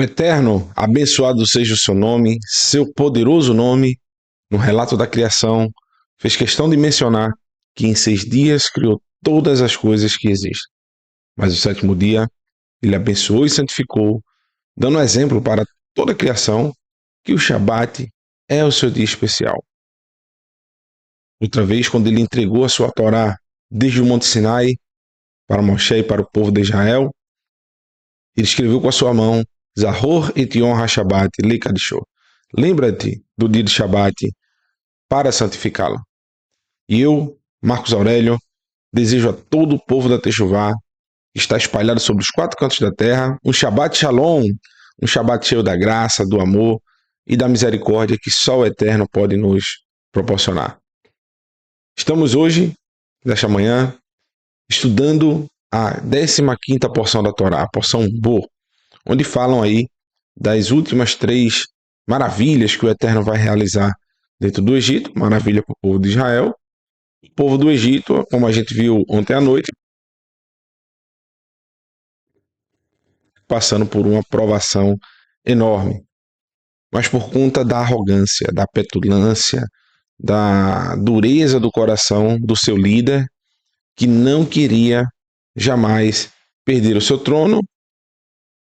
Eterno, abençoado seja o seu nome, seu poderoso nome, no relato da criação, fez questão de mencionar que em 6 dias criou todas as coisas que existem. Mas o sétimo dia, ele abençoou e santificou, dando exemplo para toda a criação que o Shabat é o seu dia especial. Outra vez, quando ele entregou a sua Torá desde o Monte Sinai para Moshe e para o povo de Israel, ele escreveu com a sua mão Zahor et Yom HaShabbat Lekadishô. Lembra-te do dia de Shabat para santificá-lo. E eu, Marcos Aurélio, desejo a todo o povo da Techuvá, que está espalhado sobre os 4 cantos da terra, um Shabat Shalom, um Shabat cheio da graça, do amor e da misericórdia que só o Eterno pode nos proporcionar. Estamos hoje, nesta manhã, estudando a 15ª porção da Torá, a porção Bo, onde falam aí das últimas 3 maravilhas que o Eterno vai realizar dentro do Egito, maravilha para o povo de Israel. O povo do Egito, como a gente viu ontem à noite, passando por uma provação enorme, mas por conta da arrogância, da petulância, da dureza do coração do seu líder, que não queria jamais perder o seu trono,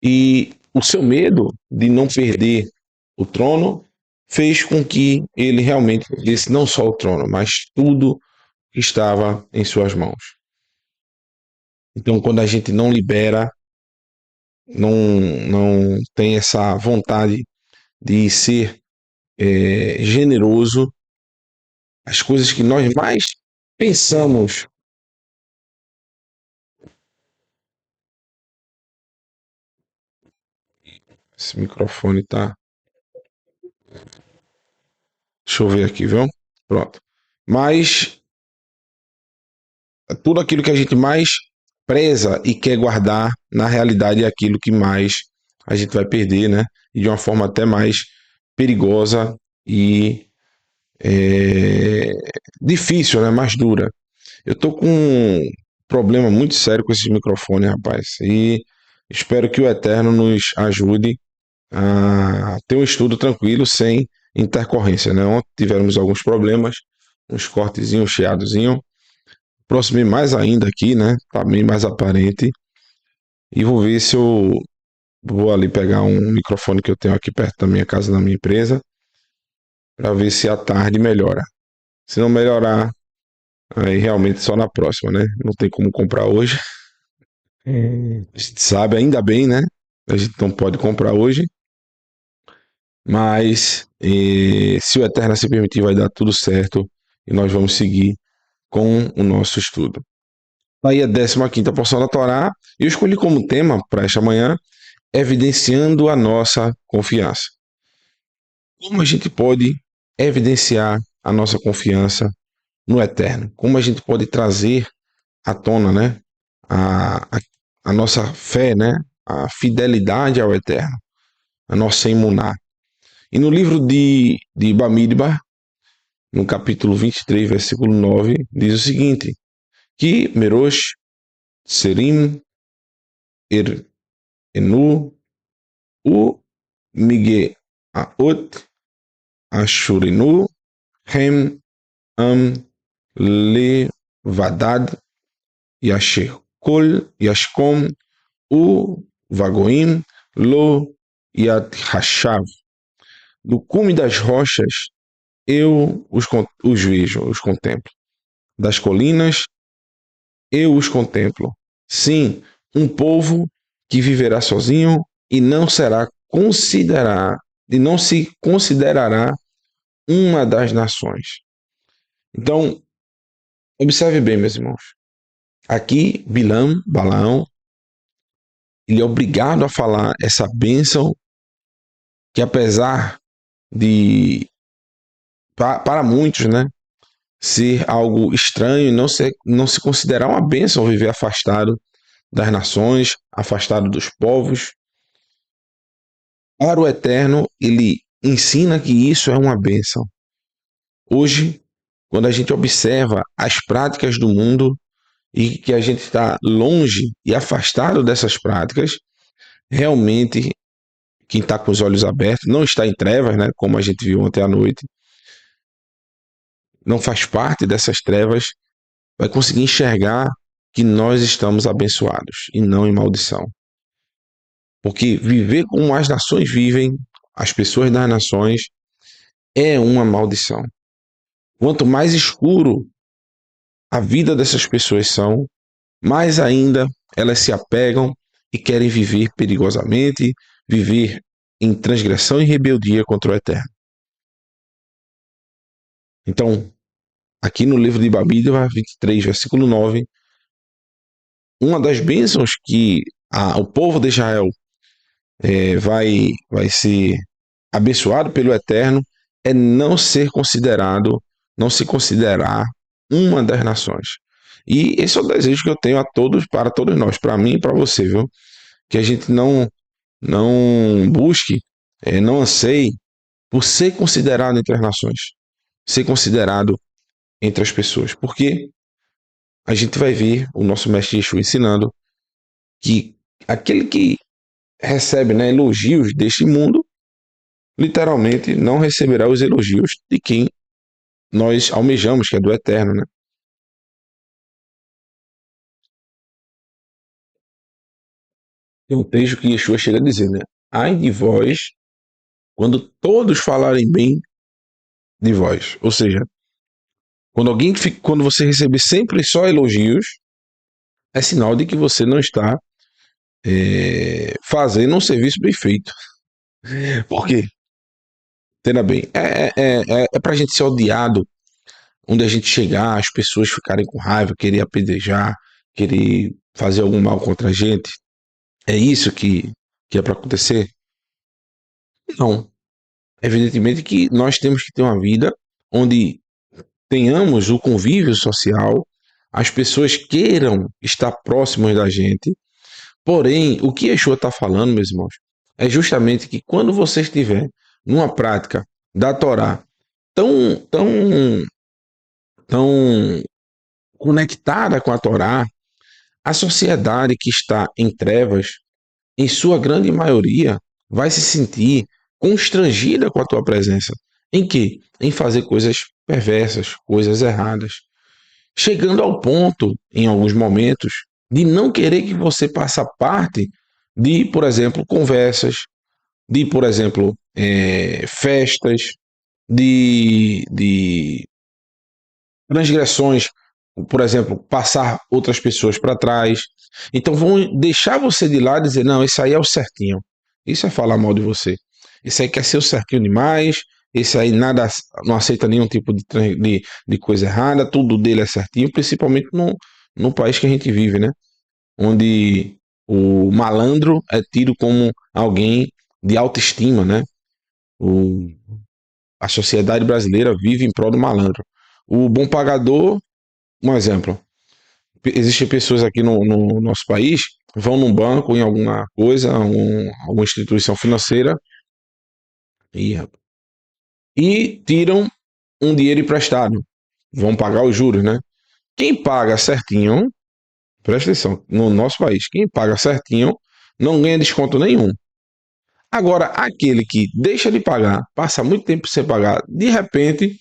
e o seu medo de não perder o trono fez com que ele realmente perdesse não só o trono, mas tudo que estava em suas mãos. Então, quando a gente não libera, não tem essa vontade de ser generoso, as coisas que nós mais pensamos. Esse microfone tá. Deixa eu ver aqui, viu? Pronto. Mas tudo aquilo que a gente mais preza e quer guardar, na realidade é aquilo que mais a gente vai perder, né? E de uma forma até mais perigosa e difícil, né? Mais dura. Eu tô com um problema muito sério com esses microfones, rapaz. E espero que o Eterno nos ajude a ter um estudo tranquilo, sem intercorrência, né? Ontem tivemos alguns problemas, uns cortezinhos, chiadozinho. Aproximei mais ainda aqui, né? Tá bem mais aparente. E vou ver se eu vou ali pegar um microfone que eu tenho aqui perto da minha casa, da minha empresa, para ver se à tarde melhora. Se não melhorar, aí realmente só na próxima, né? Não tem como comprar hoje. A gente sabe, ainda bem, né? A gente não pode comprar hoje. Mas se o Eterno se permitir, vai dar tudo certo e nós vamos seguir com o nosso estudo. Aí a 15ª porção da Torá, eu escolhi como tema para esta manhã, evidenciando a nossa confiança. Como a gente pode evidenciar a nossa confiança no Eterno? Como a gente pode trazer à tona, né, a nossa fé, né, a fidelidade ao Eterno, a nossa emuná. E no livro de Bamidbar, no capítulo 23, versículo 9, diz o seguinte, que Merosh, Serim, Enu, U, Mige, Aot, Ashurinu, Hem, Am, Levadad, Yasher, Kol, Yashkom, U, Vagoim, Lo, Yad Hashav. Do cume das rochas, eu os vejo, os contemplo. Das colinas, eu os contemplo. Sim, um povo que viverá sozinho e não se considerará uma das nações. Então, observe bem, meus irmãos. Aqui, Balaão, ele é obrigado a falar essa bênção que, apesar de, para muitos, né, ser algo estranho e não se considerar uma bênção viver afastado das nações, afastado dos povos, para o Eterno, ele ensina que isso é uma bênção. Hoje, quando a gente observa as práticas do mundo e que a gente está longe e afastado dessas práticas, realmente quem está com os olhos abertos, não está em trevas, né? Como a gente viu ontem à noite, não faz parte dessas trevas, vai conseguir enxergar que nós estamos abençoados e não em maldição. Porque viver como as nações vivem, as pessoas das nações, é uma maldição. Quanto mais escuro a vida dessas pessoas são, mais ainda elas se apegam e querem viver perigosamente, viver em transgressão e rebeldia contra o Eterno. Então, aqui no livro de Babílio, 23, versículo 9, uma das bênçãos que o povo de Israel vai ser abençoado pelo Eterno é não ser considerado, não se considerar uma das nações. E esse é o desejo que eu tenho a todos, para todos nós, para mim e para você, viu? Que a gente não busque, não anseie por ser considerado entre as nações, ser considerado entre as pessoas, porque a gente vai ver o nosso mestre Yeshua ensinando que aquele que recebe, né, elogios deste mundo, literalmente não receberá os elogios de quem nós almejamos, que é do Eterno, né? Tem um texto que Yeshua chega a dizer, né? Ai de vós, quando todos falarem bem de vós. Ou seja, quando você receber sempre só elogios, é sinal de que você não está fazendo um serviço bem feito. Por quê? Entenda bem. É pra gente ser odiado, onde a gente chegar, as pessoas ficarem com raiva, querer apedrejar, querer fazer algum mal contra a gente. É isso que é para acontecer? Não. Evidentemente que nós temos que ter uma vida onde tenhamos o convívio social, as pessoas queiram estar próximas da gente. Porém, o que Yeshua está falando, meus irmãos, é justamente que quando você estiver numa prática da Torá tão, tão, tão conectada com a Torá, a sociedade que está em trevas, em sua grande maioria, vai se sentir constrangida com a tua presença. Em quê? Em fazer coisas perversas, coisas erradas. Chegando ao ponto, em alguns momentos, de não querer que você faça parte de, por exemplo, conversas, de, por exemplo, festas, de transgressões, por exemplo, passar outras pessoas para trás. Então vão deixar você de lado e dizer, não, isso aí é o certinho. Isso é falar mal de você. Esse aí quer ser o certinho demais, esse aí nada, não aceita nenhum tipo de coisa errada, tudo dele é certinho, principalmente no país que a gente vive, né? Onde o malandro é tido como alguém de autoestima, né? O, a sociedade brasileira vive em prol do malandro. O bom pagador, um exemplo, existem pessoas aqui no nosso país vão num banco, em alguma coisa, alguma instituição financeira e tiram um dinheiro emprestado. Vão pagar os juros, né? Quem paga certinho, presta atenção, no nosso país, quem paga certinho não ganha desconto nenhum. Agora, aquele que deixa de pagar, passa muito tempo sem pagar, de repente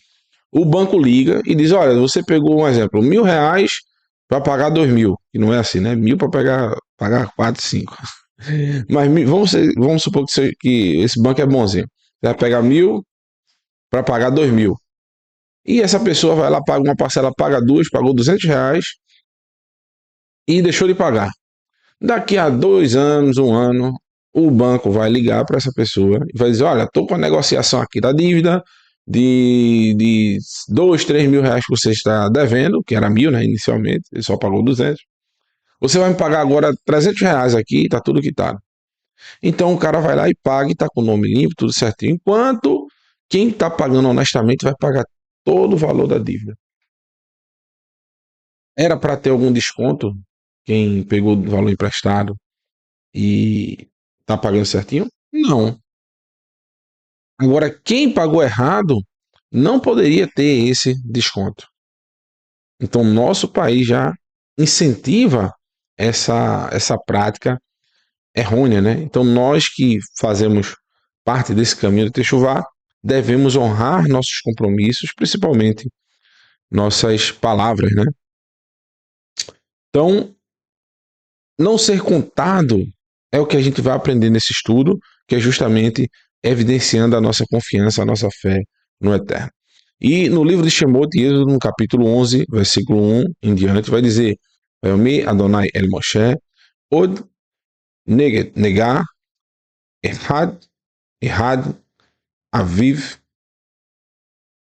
o banco liga e diz: olha, você pegou um exemplo, R$ 1.000 para pagar 2.000. E não é assim, né? 1.000 para pagar 4, 5. Mas vamos supor que esse banco é bonzinho. Você vai pegar 1.000 para pagar 2.000. E essa pessoa vai lá, paga uma parcela, paga duas, pagou R$ 200 e deixou de pagar. Daqui a 2 anos, um ano, o banco vai ligar para essa pessoa e vai dizer: olha, estou com a negociação aqui da dívida de 2, 3 mil reais que você está devendo, que era 1.000, né, inicialmente, ele só pagou 200. Você vai me pagar agora R$ 300 aqui, tá tudo quitado. Então o cara vai lá e paga e tá com o nome limpo, tudo certinho. Enquanto quem está pagando honestamente vai pagar todo o valor da dívida. Era para ter algum desconto quem pegou o valor emprestado e tá pagando certinho? Não. Agora, quem pagou errado não poderia ter esse desconto. Então, nosso país já incentiva essa prática errônea, né? Então, nós que fazemos parte desse caminho de Techuvá, devemos honrar nossos compromissos, principalmente nossas palavras, né? Então, não ser contado é o que a gente vai aprender nesse estudo, que é justamente evidenciando a nossa confiança, a nossa fé no Eterno. E no livro de Shemot, Êxodo, no capítulo 11, versículo 1 em diante, vai dizer: Vayomi Adonai el Moshe, od neged negah, ehad, ehad, aviv,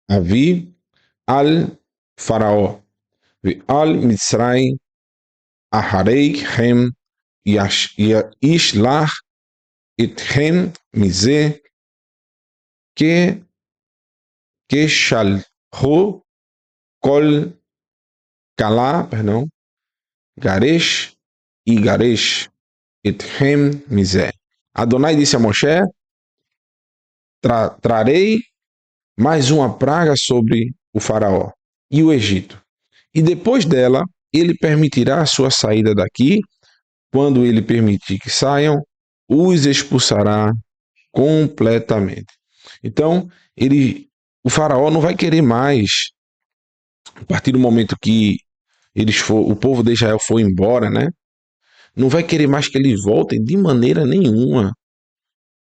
avi, al faraó, vi al Mitzray, ahareichem, yishlach itchem mize, que shalhu kol kala, perdão, garesh e garesh itchem mize. Adonai disse a Moshe: trarei mais uma praga sobre o faraó e o Egito. E depois dela, ele permitirá a sua saída daqui. Quando ele permitir que saiam, os expulsará completamente. Então, o faraó não vai querer mais, a partir do momento que o povo de Israel for embora, né? Não vai querer mais que eles voltem de maneira nenhuma.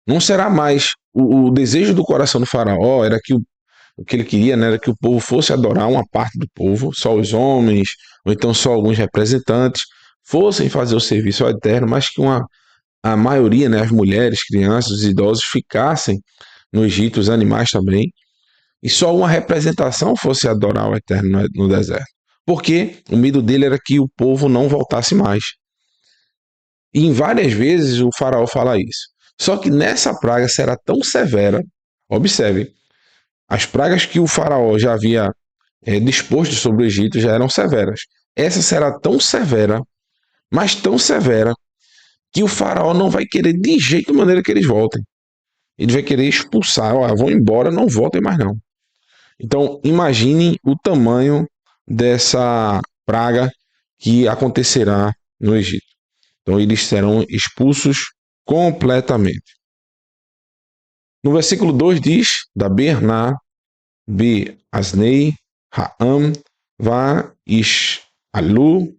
Não será mais o desejo do coração do faraó era que o que ele queria, né, era que o povo fosse adorar uma parte do povo, só os homens, ou então só alguns representantes, fossem fazer o serviço ao Eterno, mas que a maioria, né, as mulheres, crianças, os idosos, ficassem no Egito, os animais também, e só uma representação fosse adorar o Eterno no deserto. Porque o medo dele era que o povo não voltasse mais. E em várias vezes o faraó fala isso. Só que nessa praga será tão severa, observe, as pragas que o faraó já havia disposto sobre o Egito já eram severas. Essa será tão severa, mas tão severa, que o faraó não vai querer de jeito de maneira que eles voltem. Ele vai querer expulsar, vão embora, não voltem mais não. Então, imagine o tamanho dessa praga que acontecerá no Egito. Então, eles serão expulsos completamente. No versículo 2 diz, da Berná, Be Asnei, Ha'am, Va Ish Alu,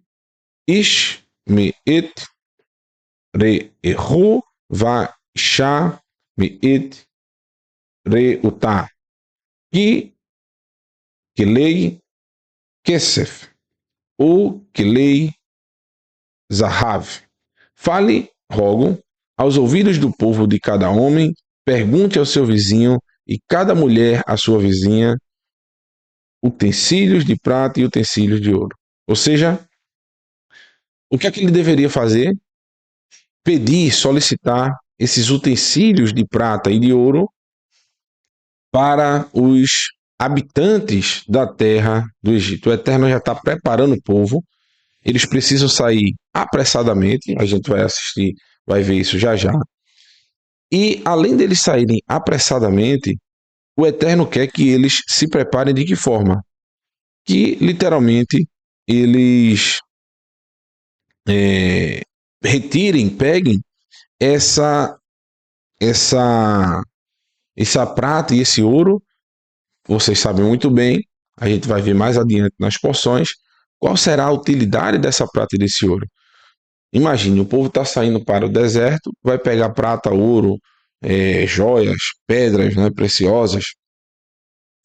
Ish Me'et, Re Erru, Va Isha Me'et, Re Utah. Kelei Kesef, ou Kelei Zahav. Fale, rogo, aos ouvidos do povo de cada homem, pergunte ao seu vizinho e cada mulher à sua vizinha utensílios de prata e utensílios de ouro. Ou seja, o que é que ele deveria fazer? Pedir, solicitar esses utensílios de prata e de ouro para os habitantes da terra do Egito. O Eterno já está preparando o povo. Eles precisam sair apressadamente. A gente vai assistir, vai ver isso já já. E além deles saírem apressadamente, o Eterno quer que eles se preparem de que forma? Que literalmente eles retirem, peguem essa prata e esse ouro. Vocês sabem muito bem, a gente vai ver mais adiante nas porções, qual será a utilidade dessa prata e desse ouro. Imagine, o povo está saindo para o deserto, vai pegar prata, ouro, joias, pedras, né, preciosas,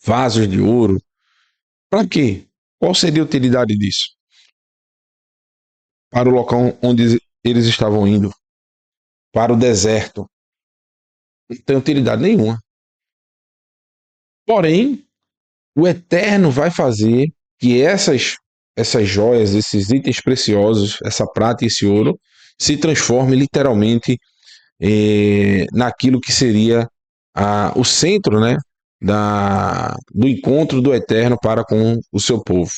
vasos de ouro. Para quê? Qual seria a utilidade disso? Para o local onde eles estavam indo, para o deserto. Não tem utilidade nenhuma. Porém, o Eterno vai fazer que essas joias, esses itens preciosos, essa prata e esse ouro, se transformem literalmente naquilo que seria o centro, né, do encontro do Eterno para com o seu povo.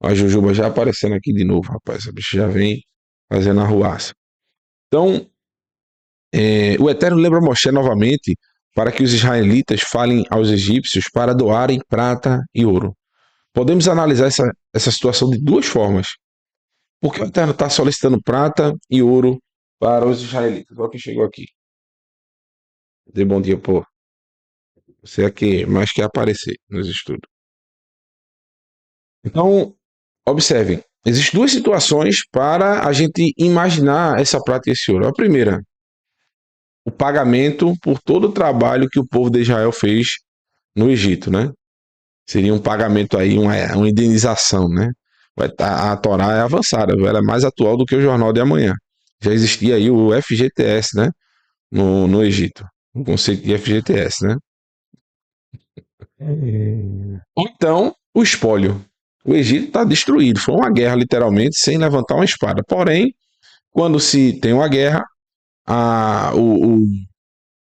A Jujuba já aparecendo aqui de novo, rapaz. Essa bicha já vem fazendo arruaça. Então, o Eterno lembra Moshe novamente para que os israelitas falem aos egípcios para doarem prata e ouro. Podemos analisar essa situação de duas formas. Porque o Eterno está solicitando prata e ouro para os israelitas. Olha quem chegou aqui. Dê bom dia, pô. Você é que mais quer aparecer nos estudos. Então, observem. Existem duas situações para a gente imaginar essa prata e esse ouro. A primeira, o pagamento por todo o trabalho que o povo de Israel fez no Egito, né? Seria um pagamento aí, uma indenização, né? A Torá é avançada, ela é mais atual do que o Jornal de Amanhã. Já existia aí o FGTS, né? No Egito. O conceito de FGTS, né? Ou então, o espólio. O Egito está destruído. Foi uma guerra, literalmente, sem levantar uma espada. Porém, quando se tem uma guerra, o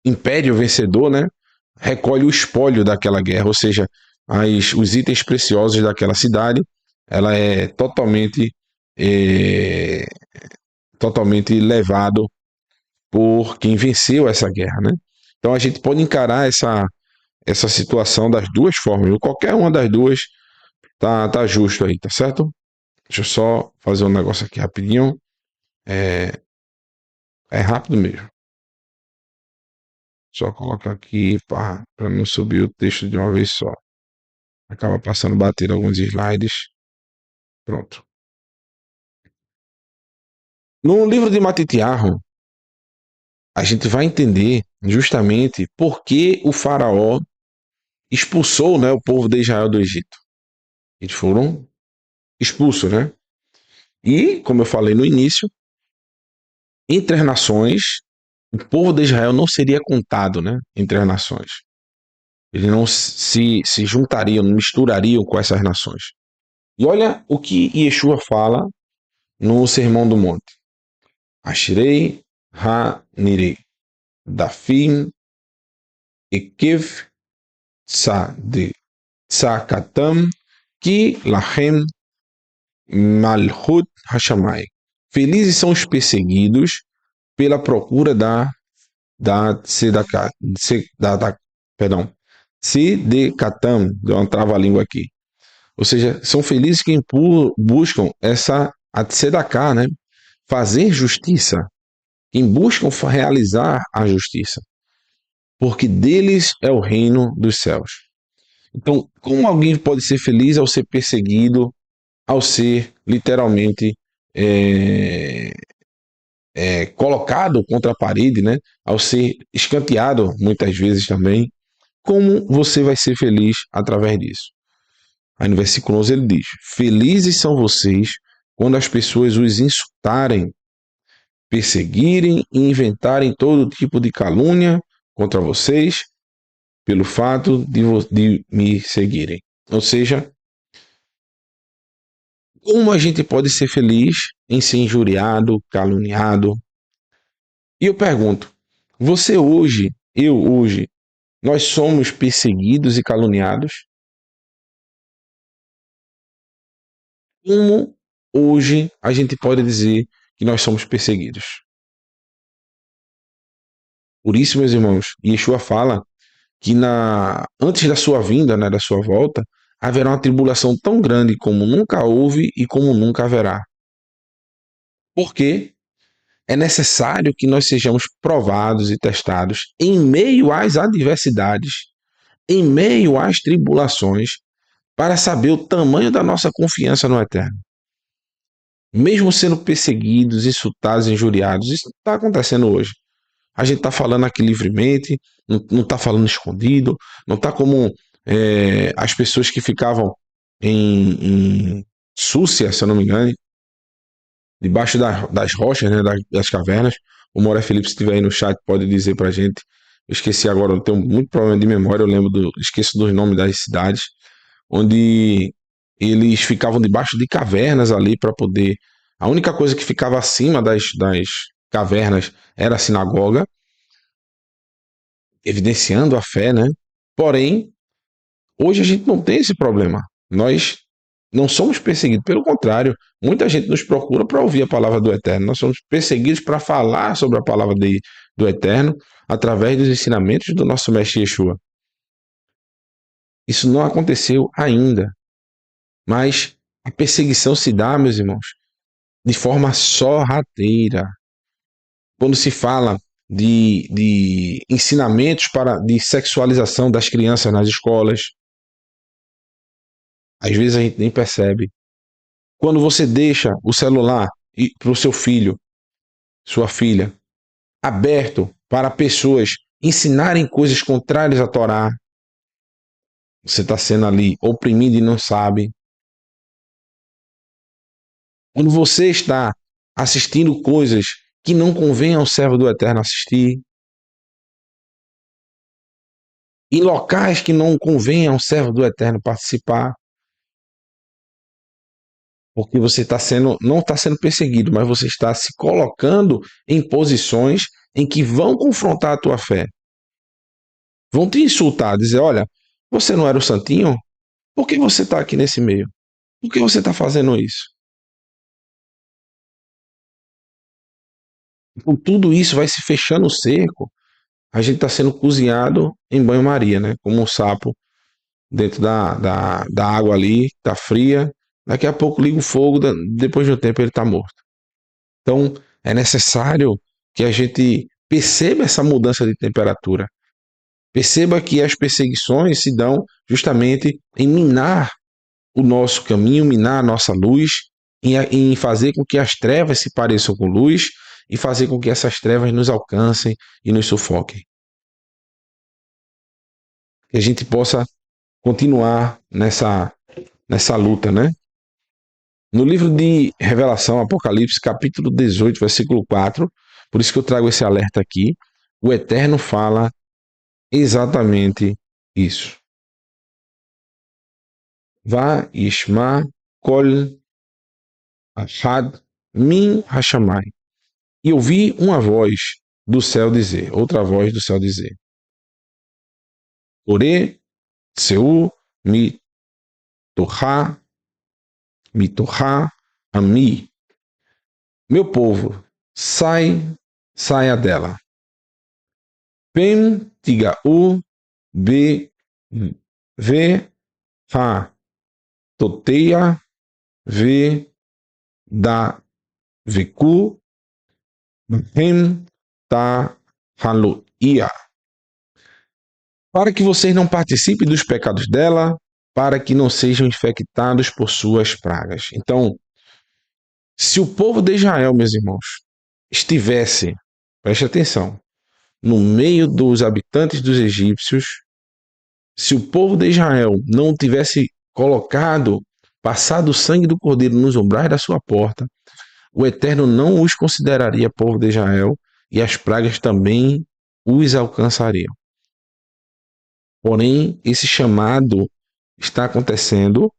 império vencedor, né, recolhe o espólio daquela guerra, ou seja, os itens preciosos daquela cidade, ela é é, totalmente levado por quem venceu essa guerra, né? Então a gente pode encarar essa situação das duas formas. Qualquer uma das duas tá justo aí, tá certo? Deixa eu só fazer um negócio aqui rapidinho. É, é rápido mesmo. Só colocar aqui para não subir o texto de uma vez só. Acaba passando bater alguns slides. Pronto. No livro de Matitiarro, a gente vai entender justamente por que o faraó expulsou, né, o povo de Israel do Egito. Eles foram expulsos, né? E, como eu falei no início, entre as nações, o povo de Israel não seria contado, né, entre as nações. Eles não se juntariam, misturariam com essas nações. E olha o que Yeshua fala no Sermão do Monte. Ashrei ha-nirei, dafim ekev tzakatam ki lahem malchut hashamai. Felizes são os perseguidos pela procura da tzedakah, perdão, tzedekatam, deu uma trava-língua aqui. Ou seja, são felizes quem buscam a tzedakah, né? Fazer justiça, quem buscam realizar a justiça, porque deles é o reino dos céus. Então, como alguém pode ser feliz ao ser perseguido, ao ser literalmente é, colocado contra a parede, né? Ao ser escanteado muitas vezes também? Como você vai ser feliz através disso? Aí no versículo 11 ele diz: Felizes são vocês quando as pessoas os insultarem, perseguirem e inventarem todo tipo de calúnia contra vocês pelo fato de me seguirem. Ou seja, como a gente pode ser feliz em ser injuriado, caluniado? E eu pergunto, você hoje, eu hoje, nós somos perseguidos e caluniados? Como hoje a gente pode dizer que nós somos perseguidos? Por isso, meus irmãos, Yeshua fala que antes da sua vinda, né, da sua volta, haverá uma tribulação tão grande como nunca houve e como nunca haverá. Porque é necessário que nós sejamos provados e testados em meio às adversidades, em meio às tribulações, para saber o tamanho da nossa confiança no Eterno. Mesmo sendo perseguidos, insultados, injuriados, isso está acontecendo hoje. A gente está falando aqui livremente, não está falando escondido, não está como as pessoas que ficavam em Súcia, se eu não me engano, debaixo das rochas, né, das cavernas. O Moré Felipe, se estiver aí no chat, pode dizer pra gente. Eu esqueci agora, eu tenho muito problema de memória, esqueço dos nomes das cidades, onde eles ficavam debaixo de cavernas ali para poder. A única coisa que ficava acima das cavernas era a sinagoga, evidenciando a fé, né? Porém, hoje a gente não tem esse problema. Nós não somos perseguidos, pelo contrário, muita gente nos procura para ouvir a palavra do Eterno. Nós somos perseguidos para falar sobre a palavra do Eterno através dos ensinamentos do nosso mestre Yeshua. Isso não aconteceu ainda, mas a perseguição se dá, meus irmãos, de forma sorrateira. Quando se fala de ensinamentos de sexualização das crianças nas escolas. Às vezes a gente nem percebe. Quando você deixa o celular para o seu filho, sua filha, aberto para pessoas ensinarem coisas contrárias à Torá, você está sendo ali oprimido e não sabe. Quando você está assistindo coisas que não convém ao servo do Eterno assistir, em locais que não convém ao servo do Eterno participar, porque você não está sendo perseguido, mas você está se colocando em posições em que vão confrontar a tua fé. Vão te insultar, dizer, olha, você não era o santinho? Por que você está aqui nesse meio? Por que você está fazendo isso? Com tudo isso vai se fechando o cerco, a gente está sendo cozinhado em banho-maria, né? Como um sapo dentro da água ali, está fria, daqui a pouco liga o fogo, depois de um tempo ele está morto. Então, é necessário que a gente perceba essa mudança de temperatura. Perceba que as perseguições se dão justamente em minar o nosso caminho, minar a nossa luz, em fazer com que as trevas se pareçam com luz e fazer com que essas trevas nos alcancem e nos sufoquem. Que a gente possa continuar nessa luta, né? No livro de Revelação, Apocalipse, capítulo 18, versículo 4, por isso que eu trago esse alerta aqui, o Eterno fala exatamente isso. Vá Ishma Kol Ahad Min Hashamai. E ouvi uma voz do céu dizer, outra voz do céu dizer, Ore Seu Mitoha Ami. Meu povo, saia dela. Pem Tigau Be Ve Ha Toteia Ve Da Veku Hem Ta Haluia. Para que vocês não participem dos pecados dela, para que não sejam infectados por suas pragas. Então, se o povo de Israel, meus irmãos, estivesse, preste atenção, no meio dos habitantes dos egípcios, se o povo de Israel não tivesse passado o sangue do cordeiro nos umbrais da sua porta, o Eterno não os consideraria povo de Israel e as pragas também os alcançariam. Porém, esse chamado está acontecendo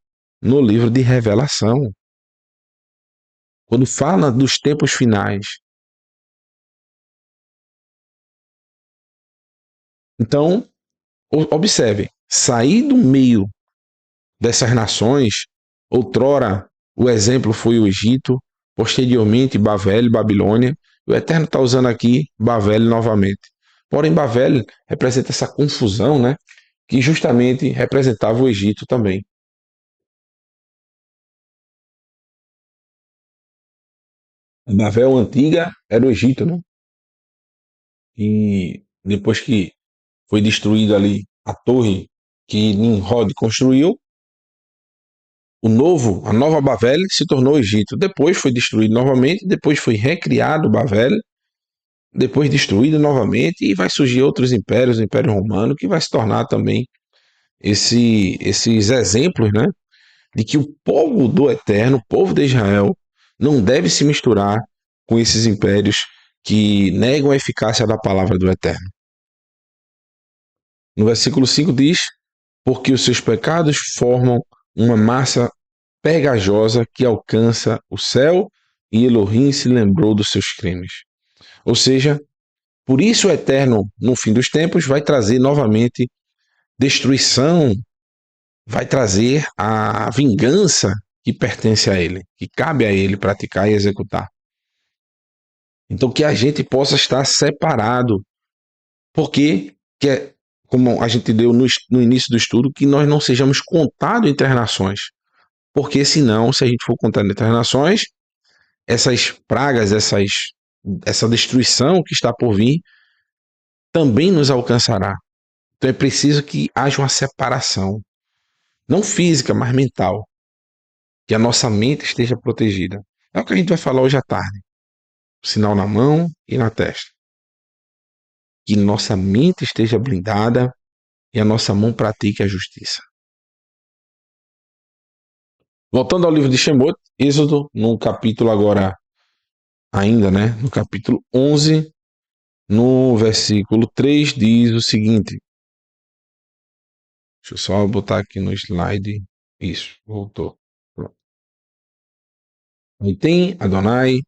no livro de Revelação. Quando fala dos tempos finais. Então, observe, sair do meio dessas nações, outrora o exemplo foi o Egito, posteriormente Babel e Babilônia, o Eterno está usando aqui Babel novamente. Porém, Babel representa essa confusão, né? Que justamente representava o Egito também. A Babel antiga era o Egito, né? E depois que foi destruída ali a torre que Nimrod construiu, a nova Babel se tornou o Egito. Depois foi destruído novamente, depois foi recriado Babel, depois destruído novamente e vai surgir outros impérios, o Império Romano, que vai se tornar também esses exemplos, né, de que o povo do Eterno, o povo de Israel, não deve se misturar com esses impérios que negam a eficácia da palavra do Eterno. No versículo 5 diz, porque os seus pecados formam uma massa pegajosa que alcança o céu e Elohim se lembrou dos seus crimes. Ou seja, por isso o Eterno, no fim dos tempos, vai trazer novamente destruição, vai trazer a vingança que pertence a Ele, que cabe a Ele praticar e executar. Então que a gente possa estar separado, porque como a gente deu no início do estudo, que nós não sejamos contados entre as nações. Porque senão, se a gente for contando entre as nações, essas pragas, essa destruição que está por vir, também nos alcançará. Então é preciso que haja uma separação, não física, mas mental, que a nossa mente esteja protegida. É o que a gente vai falar hoje à tarde. O sinal na mão e na testa. Que nossa mente esteja blindada e a nossa mão pratique a justiça. Voltando ao livro de Shemot, Êxodo, no capítulo agora, ainda, né? No capítulo 11, no versículo 3, diz o seguinte. Deixa eu só botar aqui no slide. Isso, voltou. Pronto. Aí tem Adonai,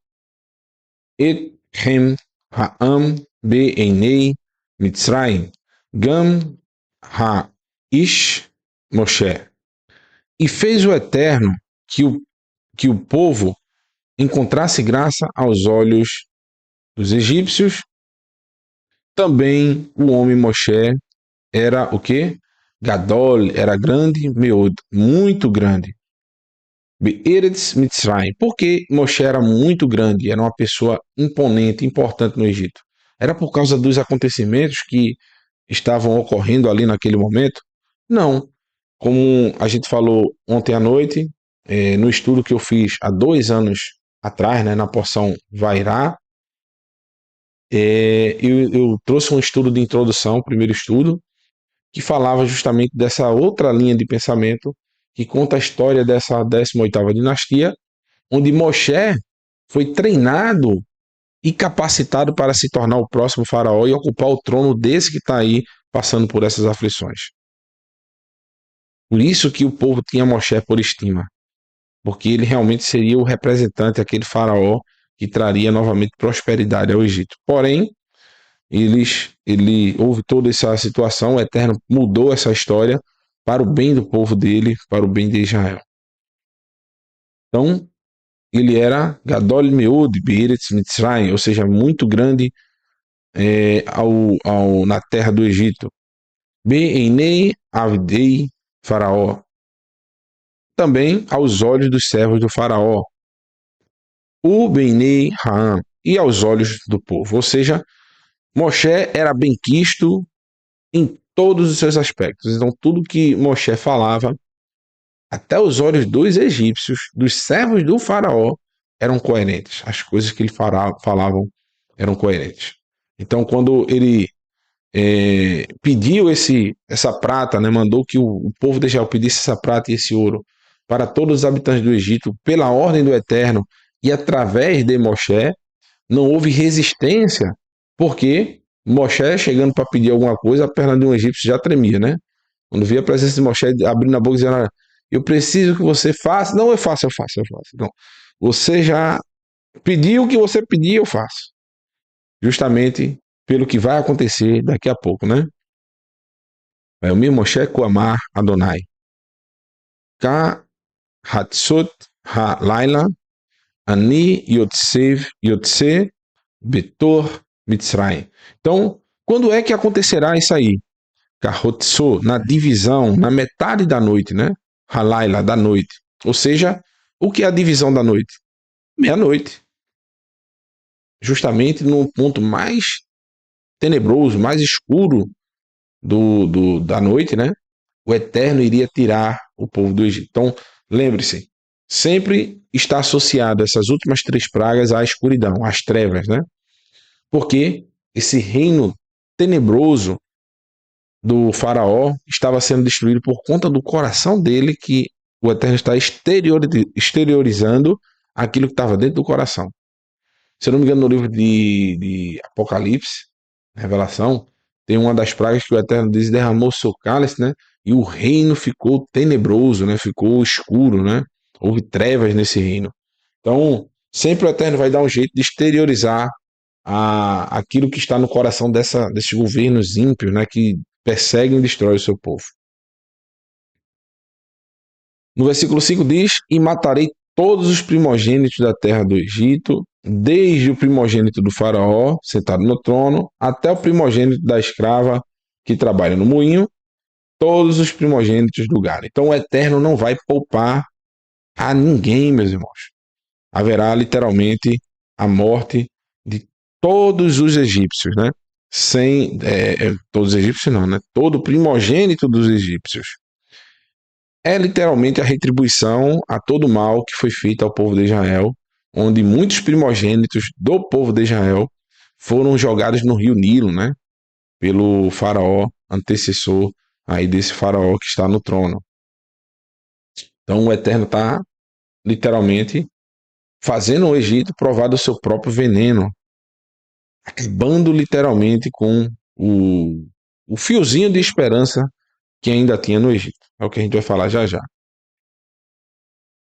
Etchem Ha'am Be'enei Mitzrayim, Gam Ha'ish Moshe. E fez o Eterno que o povo encontrasse graça aos olhos dos egípcios. Também o homem Moshe era o quê? Gadol, era grande, Meod, muito grande. Be'eretz Mitzrayim. Por que Moshe era muito grande, era uma pessoa imponente, importante no Egito? Era por causa dos acontecimentos que estavam ocorrendo ali naquele momento? Não. Como a gente falou ontem à noite, no estudo que eu fiz há 2 anos atrás, né, na porção Vairá, eu trouxe um estudo de introdução, primeiro estudo, que falava justamente dessa outra linha de pensamento que conta a história dessa 18ª dinastia, onde Moshe foi treinado e capacitado para se tornar o próximo faraó e ocupar o trono desse que está aí passando por essas aflições. Por isso que o povo tinha Moshe por estima, porque ele realmente seria o representante, aquele faraó que traria novamente prosperidade ao Egito. Porém, houve toda essa situação, o Eterno mudou essa história para o bem do povo dele, para o bem de Israel. Então, ele era Gadol Meud Be'eretz Mitzrayim, ou seja, muito grande na terra do Egito. Be'enei Avdei Faraó. Também aos olhos dos servos do Faraó. O Beinei Ha'am, e aos olhos do povo. Ou seja, Moshe era benquisto em todos os seus aspectos. Então, tudo que Moshe falava, até os olhos dos egípcios, dos servos do faraó, eram coerentes. As coisas que ele falavam eram coerentes. Então, quando ele pediu essa prata, né, mandou que o povo de Israel pedisse essa prata e esse ouro para todos os habitantes do Egito, pela ordem do Eterno e através de Moshe, não houve resistência, porque Moshe, chegando para pedir alguma coisa, a perna de um egípcio já tremia, né? Quando via a presença de Moshe abrindo a boca e dizendo: eu preciso que você faça. Não, eu faço. Não. Você já pediu o que você pediu, eu faço. Justamente pelo que vai acontecer daqui a pouco, né? Vai o mesmo Moshe Koamar Adonai. Ka Hatsut Ha Laila Ani Yotse Betor Mitzrayim. Então, quando é que acontecerá isso aí? Kahotso, na divisão, na metade da noite, né? Halaila, da noite. Ou seja, o que é a divisão da noite? Meia-noite. Justamente no ponto mais tenebroso, mais escuro da noite, né? O Eterno iria tirar o povo do Egito. Então, lembre-se, sempre está associado essas últimas 3 pragas à escuridão, às trevas, né? Porque esse reino tenebroso do faraó estava sendo destruído por conta do coração dele, que o Eterno está exteriorizando aquilo que estava dentro do coração. Se eu não me engano, no livro de Apocalipse, Revelação, tem uma das pragas que o Eterno diz: derramou seu cálice, né? E o reino ficou tenebroso, né? Ficou escuro, né? Houve trevas nesse reino. Então, sempre o Eterno vai dar um jeito de exteriorizar aquilo que está no coração desses governos ímpios, né? Que perseguem e destroem o seu povo. No versículo 5 diz: e matarei todos os primogênitos da terra do Egito, desde o primogênito do faraó, sentado no trono, até o primogênito da escrava que trabalha no moinho, todos os primogênitos do gado. Então o Eterno não vai poupar a ninguém, meus irmãos. Haverá literalmente a morte de todos os egípcios, né? todos os egípcios não, né? Todo primogênito dos egípcios. É literalmente a retribuição a todo o mal que foi feito ao povo de Israel, onde muitos primogênitos do povo de Israel foram jogados no rio Nilo, né? Pelo faraó antecessor aí desse faraó que está no trono. Então o Eterno está literalmente fazendo o Egito provar do seu próprio veneno, acabando literalmente com o fiozinho de esperança que ainda tinha no Egito. É o que a gente vai falar já já.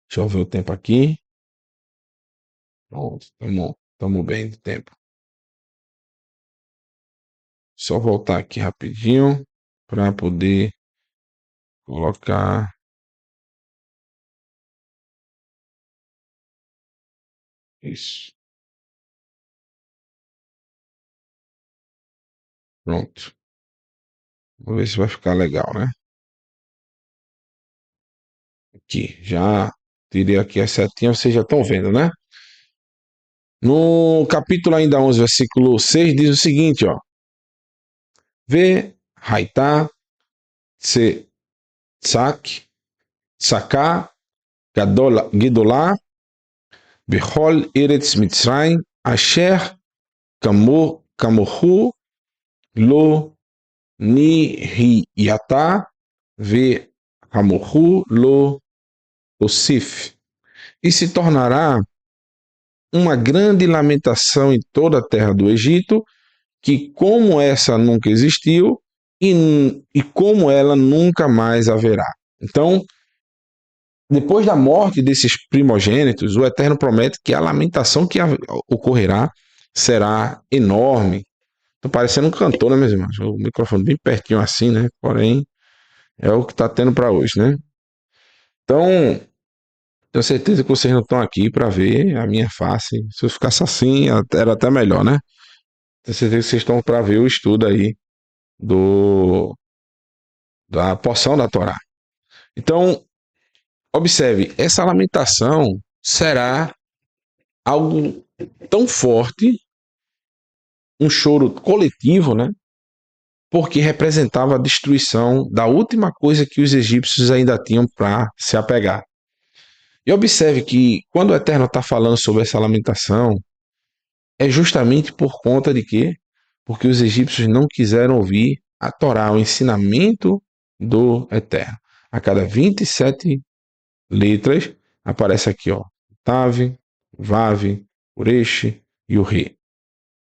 Deixa eu ver o tempo aqui. Pronto, estamos bem de tempo. Só voltar aqui rapidinho para poder colocar. Isso. Pronto. Vamos ver se vai ficar legal, né? Aqui, já tirei aqui as setinhas, vocês já estão vendo, né? No capítulo ainda 11, versículo 6, diz o seguinte, ó. Vê, Haitá, Se, Sak, Saká, Gidolá, Bechol, Eretz Mitzrayim, Asher, Kamohu, Lo, Nihiyatá, Ve, Kamohu, Lo, Osif. E se tornará uma grande lamentação em toda a terra do Egito, que como essa nunca existiu e como ela nunca mais haverá. Então, depois da morte desses primogênitos, o Eterno promete que a lamentação que ocorrerá será enorme. Tô parecendo um cantor, né, meus irmãos? O microfone bem pertinho assim, né? Porém, é o que tá tendo para hoje, né? Então, tenho certeza que vocês não estão aqui para ver a minha face. Se eu ficasse assim, era até melhor, né? Tenho certeza que vocês estão para ver o estudo aí do da porção da Torá. Então, observe, essa lamentação será algo tão forte, um choro coletivo, né? Porque representava a destruição da última coisa que os egípcios ainda tinham para se apegar. E observe que quando o Eterno está falando sobre essa lamentação, é justamente por conta de quê? Porque os egípcios não quiseram ouvir a Torá, o ensinamento do Eterno. A cada 27 letras aparece aqui, ó, Tav, Vav, Uresh e o Re.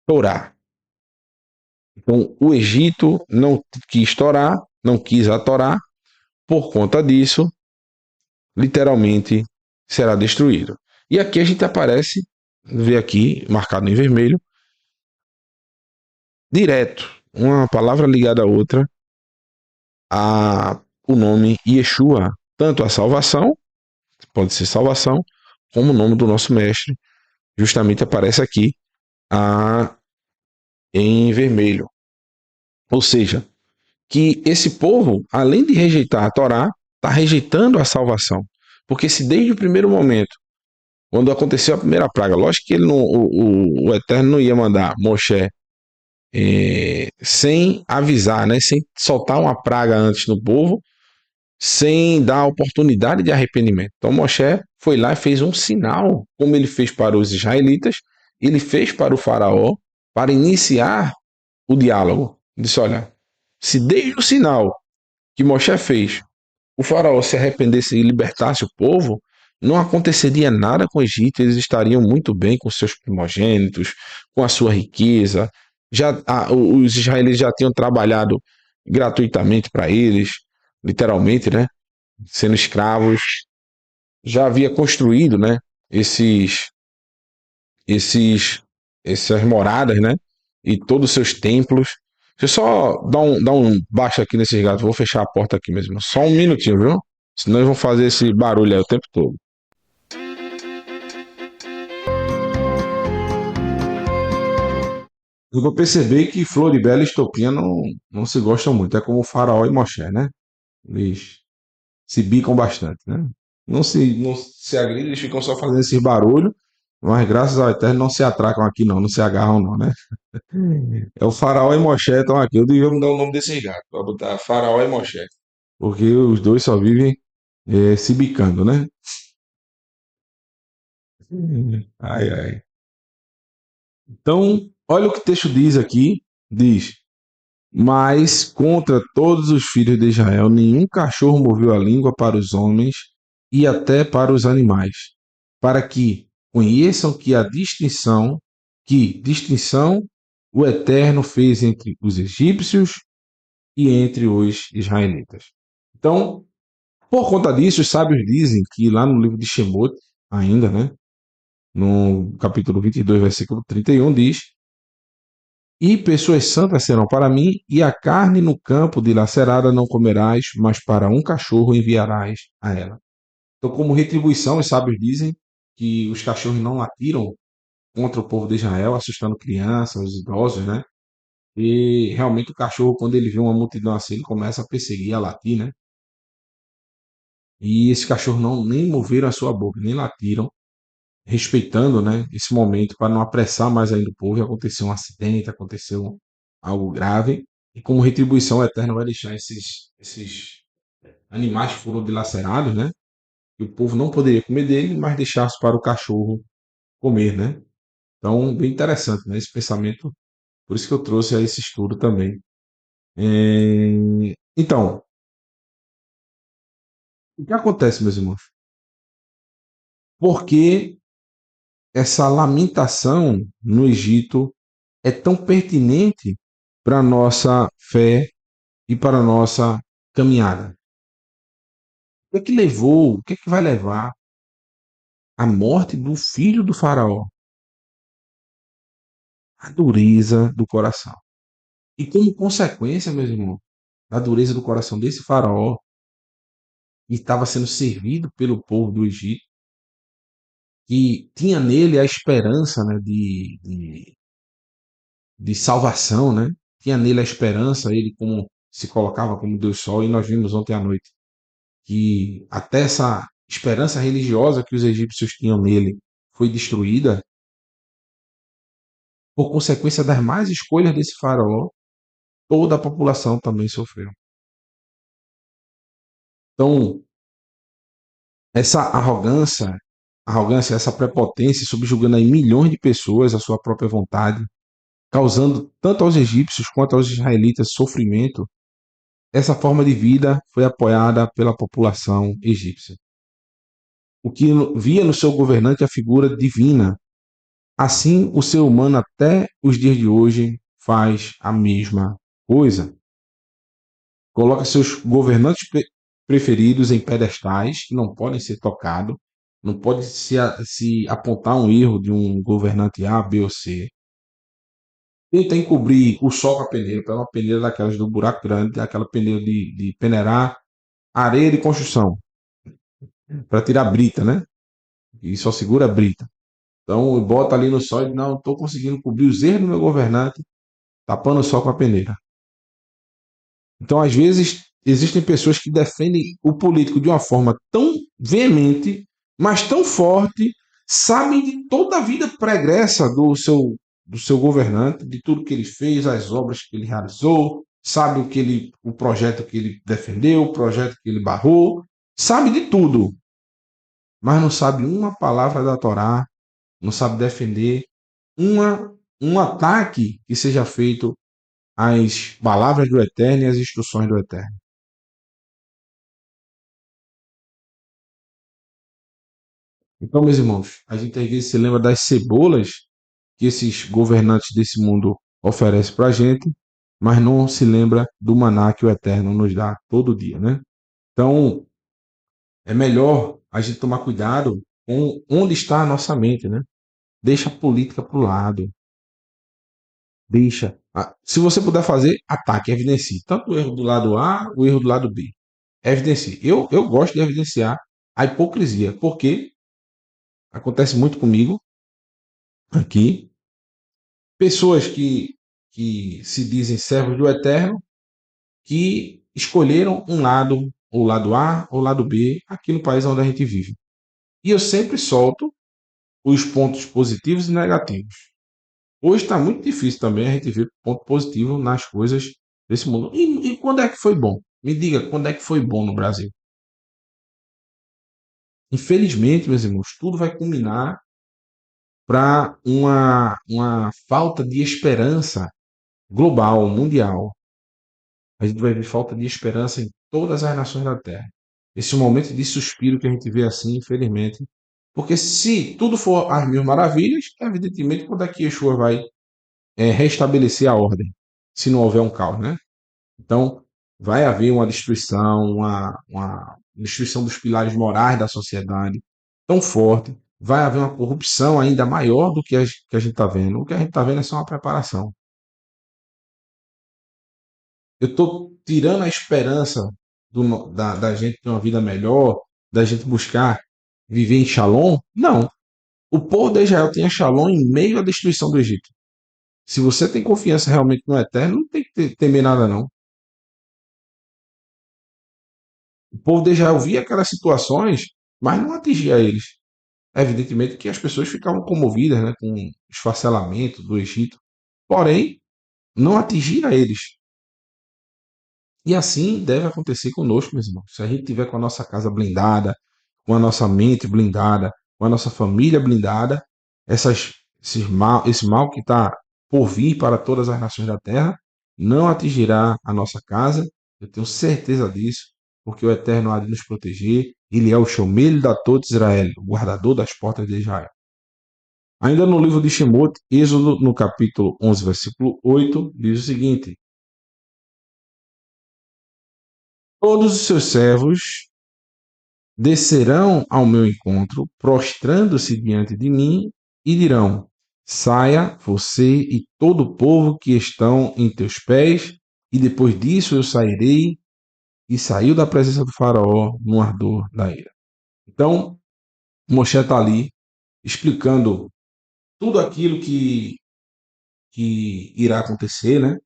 Torá. Então, o Egito não quis Torá, não quis a Torá, por conta disso, literalmente será destruído. E aqui a gente aparece, vê aqui, marcado em vermelho, direto, uma palavra ligada à outra, o nome Yeshua, tanto a salvação, pode ser salvação, como o nome do nosso mestre, justamente aparece aqui em vermelho. Ou seja, que esse povo, além de rejeitar a Torá, está rejeitando a salvação. Porque se desde o primeiro momento, quando aconteceu a primeira praga, lógico que ele não, o Eterno não ia mandar Moshe sem avisar, né, sem soltar uma praga antes no povo, sem dar oportunidade de arrependimento. Então Moshe foi lá e fez um sinal, como ele fez para os israelitas, ele fez para o faraó, para iniciar o diálogo. Ele disse, olha, se desde o sinal que Moshe fez, o faraó se arrependesse e libertasse o povo, não aconteceria nada com o Egito, eles estariam muito bem com seus primogênitos, com a sua riqueza. Os israelitas já tinham trabalhado gratuitamente para eles, literalmente, né? Sendo escravos. Já havia construído, né? Esses, esses, essas moradas, né? E todos os seus templos. Deixa eu só dar um baixo aqui nesses gatos. Vou fechar a porta aqui mesmo. Só um minutinho, viu? Senão eles vão fazer esse barulho aí o tempo todo. Eu vou perceber que Floribela e Estopinha não se gostam muito. É como o Faraó e Moshe, né? Eles se bicam bastante, né? Não se agridem, eles ficam só fazendo esse barulho. Mas graças ao Eterno não se atracam aqui não, não se agarram não, né? É o Faraó e Moshe estão aqui. Eu devia mudar o nome desses gatos, para botar Faraó e Moshe. Porque os dois só vivem se bicando, né? Ai, ai. Então, olha o que o texto diz aqui. Diz, mas contra todos os filhos de Israel, nenhum cachorro moveu a língua para os homens e até para os animais, para que conheçam que distinção o Eterno fez entre os egípcios e entre os israelitas. Então, por conta disso, os sábios dizem que lá no livro de Shemot, ainda, né, no capítulo 22, versículo 31, diz: E pessoas santas serão para mim, e a carne no campo dilacerada não comerás, mas para um cachorro enviarás a ela. Então, como retribuição, os sábios dizem que os cachorros não latiram contra o povo de Israel, assustando crianças, idosos, né? E realmente o cachorro, quando ele vê uma multidão assim, ele começa a perseguir, a latir, né? E esses cachorros não nem moveram a sua boca, nem latiram, respeitando, né, esse momento para não apressar mais ainda o povo e acontecer um acidente, aconteceu algo grave. E como retribuição, o Eterno vai deixar esses animais que foram dilacerados, né? E o povo não poderia comer dele, mas deixasse para o cachorro comer, né? Então, bem interessante, né? Esse pensamento, por isso que eu trouxe a esse estudo também. Então, o que acontece, meus irmãos? Por que essa lamentação no Egito é tão pertinente para a nossa fé e para a nossa caminhada? O que é que vai levar à morte do filho do faraó? A dureza do coração. E como consequência, meus irmãos, da dureza do coração desse faraó, que estava sendo servido pelo povo do Egito, que tinha nele a esperança, né, de salvação, né? Tinha nele a esperança, ele como se colocava como Deus Sol, e nós vimos ontem à noite que até essa esperança religiosa que os egípcios tinham nele foi destruída por consequência das más escolhas desse faraó, toda a população também sofreu. Então, essa arrogância, essa prepotência, subjugando aí milhões de pessoas à sua própria vontade, causando tanto aos egípcios quanto aos israelitas sofrimento, essa forma de vida foi apoiada pela população egípcia, o que via no seu governante a figura divina. Assim, o ser humano até os dias de hoje faz a mesma coisa. Coloca seus governantes preferidos em pedestais que não podem ser tocados, não pode se apontar um erro de um governante A, B ou C. Tenta encobrir o sol com a peneira, pega uma peneira daquelas do buraco grande, aquela peneira de peneirar areia de construção, para tirar a brita, né? E só segura a brita. Então, bota ali no sol e diz, não, estou conseguindo cobrir os erros do meu governante, tapando o sol com a peneira. Então, às vezes, existem pessoas que defendem o político de uma forma tão veemente, mas tão forte, sabem de toda a vida pregressa do seu governante, de tudo que ele fez, as obras que ele realizou, sabe o projeto que ele defendeu, o projeto que ele barrou, sabe de tudo, mas não sabe uma palavra da Torá, não sabe defender um ataque que seja feito às palavras do Eterno e às instruções do Eterno. Então, meus irmãos, a gente às vezes se lembra das cebolas que esses governantes desse mundo oferecem para a gente, mas não se lembra do maná que o Eterno nos dá todo dia, né? Então, é melhor a gente tomar cuidado com onde está a nossa mente, né? Deixa a política para o lado, deixa. Se você puder fazer, ataque, evidencie. Tanto o erro do lado A, o erro do lado B. Evidencie. Eu gosto de evidenciar a hipocrisia, porque acontece muito comigo aqui. Pessoas que se dizem servos do Eterno, que escolheram um lado, o lado A ou o lado B, aqui no país onde a gente vive. E eu sempre solto os pontos positivos e negativos. Hoje está muito difícil também a gente ver ponto positivo nas coisas desse mundo. E quando é que foi bom? Me diga, quando é que foi bom no Brasil? Infelizmente, meus irmãos, tudo vai culminar para uma falta de esperança global, mundial. A gente vai ver falta de esperança em todas as nações da Terra. Esse momento de suspiro que a gente vê assim, infelizmente. Porque se tudo for às mil maravilhas, evidentemente, quando é que Yeshua vai restabelecer a ordem? Se não houver um caos, né? Então, vai haver uma destruição, uma destruição dos pilares morais da sociedade tão forte. Vai haver uma corrupção ainda maior do que que a gente está vendo. O que a gente está vendo é só uma preparação. Eu estou tirando a esperança da gente ter uma vida melhor, da gente buscar viver em Shalom? Não. O povo de Israel tinha Shalom em meio à destruição do Egito. Se você tem confiança realmente no Eterno, não tem que temer nada, não. O povo de Israel via aquelas situações, mas não atingia eles. Evidentemente que as pessoas ficavam comovidas, né, com o esfacelamento do Egito, porém, não atingia eles. E assim deve acontecer conosco, meus irmãos. Se a gente tiver com a nossa casa blindada, com a nossa mente blindada, com a nossa família blindada, esse mal que está por vir para todas as nações da terra não atingirá a nossa casa. Eu tenho certeza disso, porque o Eterno há de nos proteger. Ele é o Shomer da todo Israel, o guardador das portas de Israel. Ainda no livro de Shemot, Êxodo, no capítulo 11, versículo 8, diz o seguinte: todos os seus servos descerão ao meu encontro, prostrando-se diante de mim, e dirão: saia, você e todo o povo que estão em teus pés, e depois disso eu sairei. E saiu da presença do Faraó no ardor da ira. Então, Moshe está ali explicando tudo aquilo que irá acontecer, né?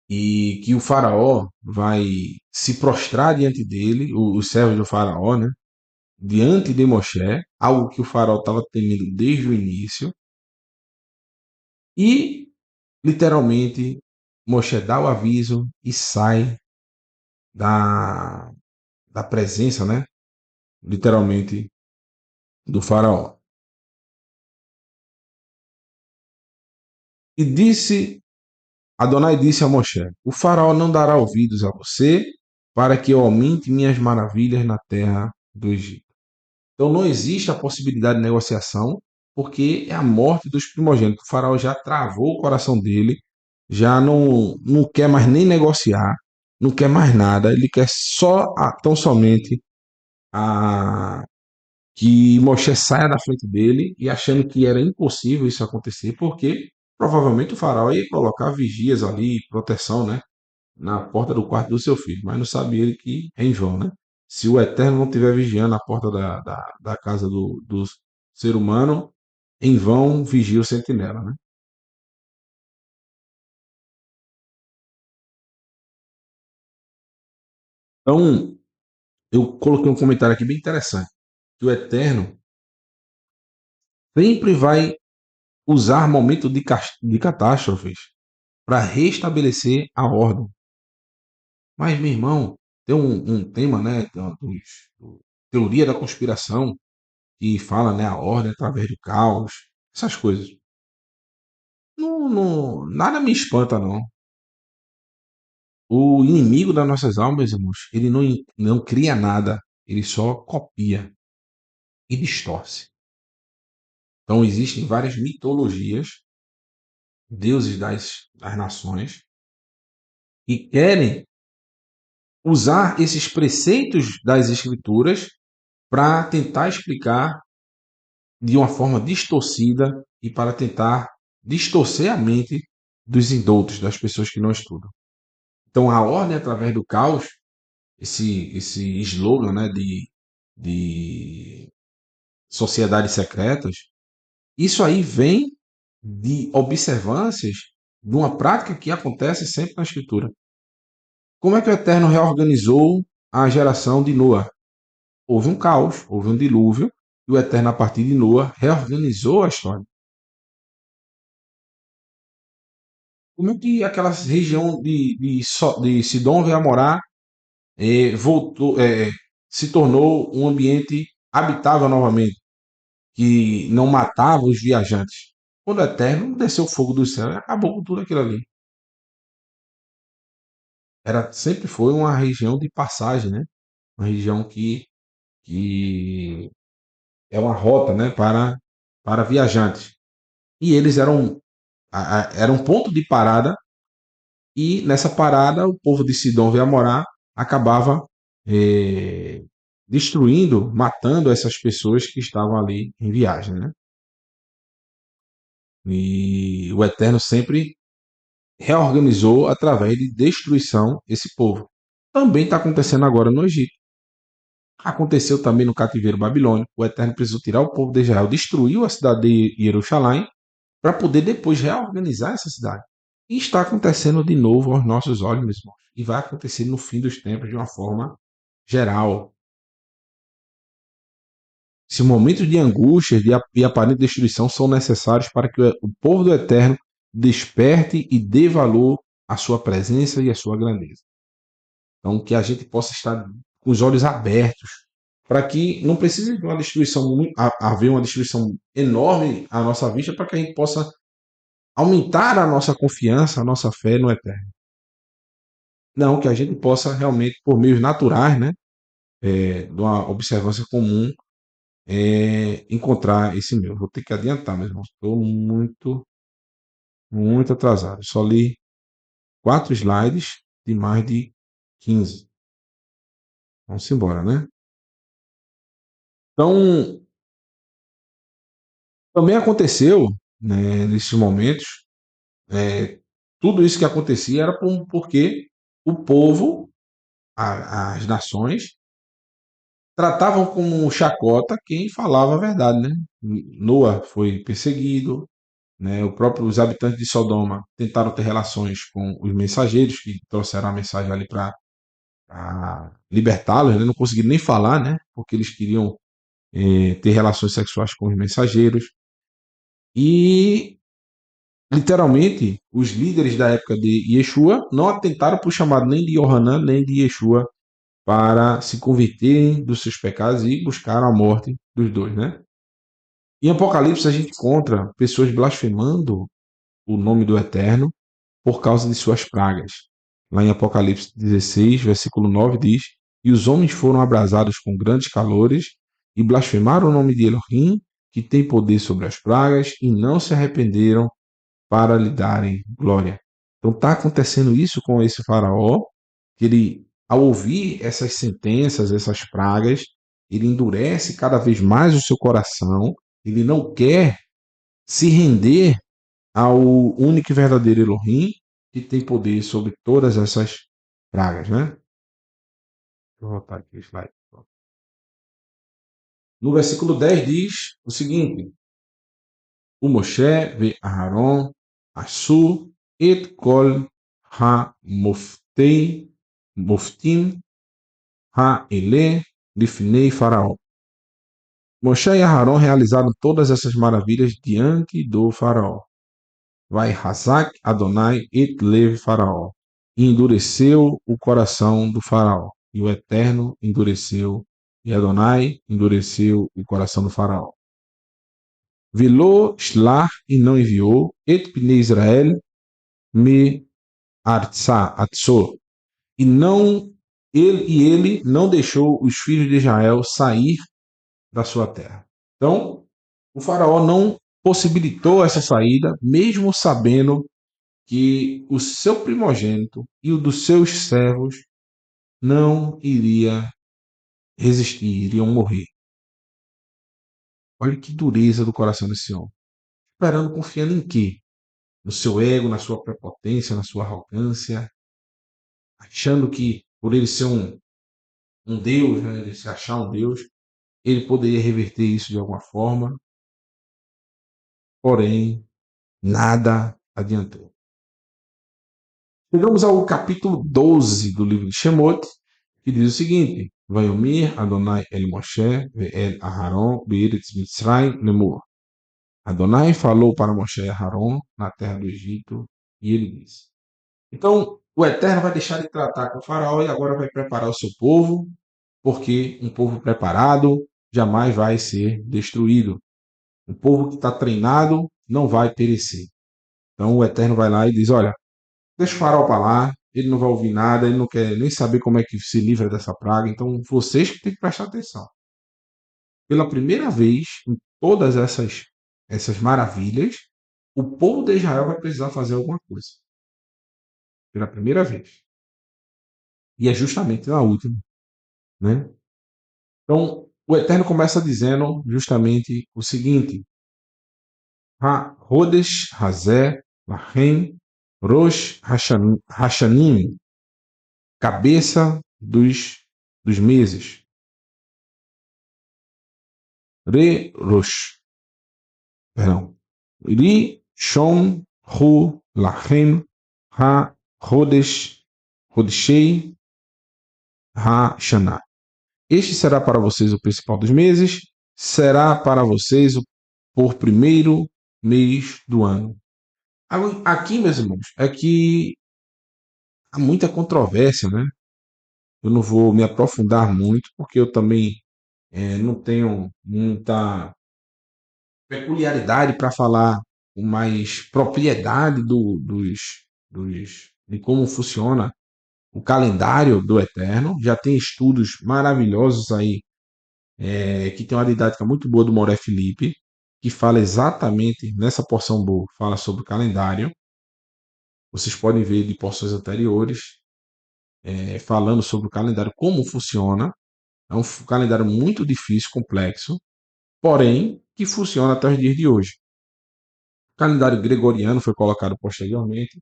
E que o Faraó vai se prostrar diante dele, os servos do Faraó, né? Diante de Moshe, algo que o Faraó estava temendo desde o início, e literalmente Moshe dá o aviso e sai da, da presença, né? Literalmente do Faraó. E disse, Adonai disse a Moshe: o Faraó não dará ouvidos a você para que eu aumente minhas maravilhas na terra do Egito. Então não existe a possibilidade de negociação, porque é a morte dos primogênitos. O faraó já travou o coração dele, já não quer mais nem negociar, não quer mais nada, ele quer tão somente a, que Moshe saia da frente dele e achando que era impossível isso acontecer, porque provavelmente o faraó ia colocar vigias ali, proteção, né, na porta do quarto do seu filho, mas não sabe ele que é em vão, né? Se o Eterno não estiver vigiando a porta da casa do ser humano, em vão vigia o sentinela, né? Então, eu coloquei um comentário aqui bem interessante, que o Eterno sempre vai usar momento de catástrofes para restabelecer a ordem. Mas, meu irmão, tem um tema, né, teoria da conspiração, que fala, né, a ordem através do caos, essas coisas. Nada me espanta, não. O inimigo das nossas almas, irmãos, ele não cria nada, ele só copia e distorce. Então, existem várias mitologias, deuses das nações, que querem usar esses preceitos das escrituras para tentar explicar de uma forma distorcida e para tentar distorcer a mente dos indoutos, das pessoas que não estudam. Então, a ordem através do caos, esse slogan, né, de sociedades secretas, isso aí vem de observâncias de uma prática que acontece sempre na Escritura. Como é que o Eterno reorganizou a geração de Noé? Houve um caos, houve um dilúvio, E o Eterno, a partir de Noa, reorganizou a história. Como é que aquela região de Sidom e Amorá voltou, se tornou um ambiente habitável novamente, que não matava os viajantes? Quando o Eterno desceu o fogo do céu e acabou com tudo aquilo ali. Sempre foi uma região de passagem, né? Uma região que é uma rota, né, para viajantes. E eles eram um ponto de parada, e nessa parada o povo de Sidom e Amorá acabava eh, destruindo, matando essas pessoas que estavam ali em viagem, né? E o Eterno sempre reorganizou através de destruição esse povo. Também está acontecendo agora no Egito. Aconteceu também no cativeiro babilônico. O Eterno precisou tirar o povo de Israel, destruiu a cidade de Jerusalém para poder depois reorganizar essa cidade. E está acontecendo de novo aos nossos olhos, meus irmãos. E vai acontecer no fim dos tempos de uma forma geral. Se momentos de angústia e aparente destruição são necessários para que o povo do Eterno desperte e dê valor à sua presença e à sua grandeza. Então, que a gente possa estar com os olhos abertos para que não precise de uma destruição, haver uma destruição enorme à nossa vista, para que a gente possa aumentar a nossa confiança, a nossa fé no Eterno. Não, que a gente possa realmente, por meios naturais, né, de uma observância comum, encontrar esse meu. Vou ter que adiantar, meus irmãos. Estou muito, muito atrasado. Só li 4 slides de mais de 15. Vamos embora, né? Então, também aconteceu, né, nesses momentos, tudo isso que acontecia era porque o povo, as nações, tratavam como chacota quem falava a verdade, né? Noa foi perseguido, né? Os habitantes de Sodoma tentaram ter relações com os mensageiros que trouxeram a mensagem ali para libertá-los, né? Não conseguiram nem falar, né? Porque eles queriam ter relações sexuais com os mensageiros. E literalmente os líderes da época de Yeshua não atentaram para o chamado nem de Yohanan nem de Yeshua para se converterem dos seus pecados e buscar a morte dos dois, né? Em Apocalipse a gente encontra pessoas blasfemando o nome do Eterno por causa de suas pragas. Lá em Apocalipse 16, versículo 9 diz: E os homens foram abrasados com grandes calores e blasfemaram o nome de Elohim, que tem poder sobre as pragas, e não se arrependeram para lhe darem glória. Então está acontecendo isso com esse faraó, que ele, ao ouvir essas sentenças, essas pragas, ele endurece cada vez mais o seu coração, ele não quer se render ao único e verdadeiro Elohim, que tem poder sobre todas essas pragas, né? Deixa eu voltar aqui o slide. No versículo 10 diz o seguinte: O Moshe ve Aharon asu et kol ha-moftim ha-ele lifnei faraó. Moshe e Aharon realizaram todas essas maravilhas diante do faraó. Vai Hazak Adonai et lev faraó. E endureceu o coração do faraó. E o Eterno endureceu, e Adonai endureceu o coração do faraó. Vilô shlach e não enviou, et pnei Israel me artsa atzor. E ele não deixou os filhos de Israel sair da sua terra. Então, o faraó não possibilitou essa saída, mesmo sabendo que o seu primogênito e o dos seus servos não iria resistir, iriam morrer. Olha que dureza do coração desse homem. Esperando, confiando em quê? No seu ego, na sua prepotência, na sua arrogância, achando que por ele ser um Deus, né, ele se achar um Deus, ele poderia reverter isso de alguma forma, porém, nada adiantou. Chegamos ao capítulo 12 do livro de Shemot, que diz o seguinte: Vayomir Adonai el Moshe ve'el Aharon be'eretz Mitzrayim lemor. Adonai falou para Moshe e Aharon na terra do Egito e ele disse. Então, o Eterno vai deixar de tratar com o faraó e agora vai preparar o seu povo, porque um povo preparado jamais vai ser destruído. Um povo que está treinado não vai perecer. Então o Eterno vai lá e diz, olha, deixa o faraó para lá, ele não vai ouvir nada, ele não quer nem saber como é que se livra dessa praga, então vocês que têm que prestar atenção. Pela primeira vez em todas essas maravilhas, o povo de Israel vai precisar fazer alguma coisa. Pela primeira vez. E é justamente na última, né? Então, o Eterno começa dizendo justamente o seguinte: Ha-Hodesh Hazé Lahem Rosh Hashanim, cabeça dos meses. Re-Rosh, perdão. Ri-Shon Hu Lahem Ha-Hodesh Hodeshei Ha-Shana. Este será para vocês o principal dos meses, será para vocês o por primeiro mês do ano. Aqui, meus irmãos, é que há muita controvérsia, né? Eu não vou me aprofundar muito, porque eu também não tenho muita peculiaridade para falar com mais propriedade de como funciona o calendário do Eterno. Já tem estudos maravilhosos aí, que tem uma didática muito boa do Moré Felipe, que fala exatamente nessa porção boa, fala sobre o calendário. Vocês podem ver de porções anteriores, falando sobre o calendário, como funciona. É um calendário muito difícil, complexo, porém que funciona até os dias de hoje. O calendário gregoriano foi colocado posteriormente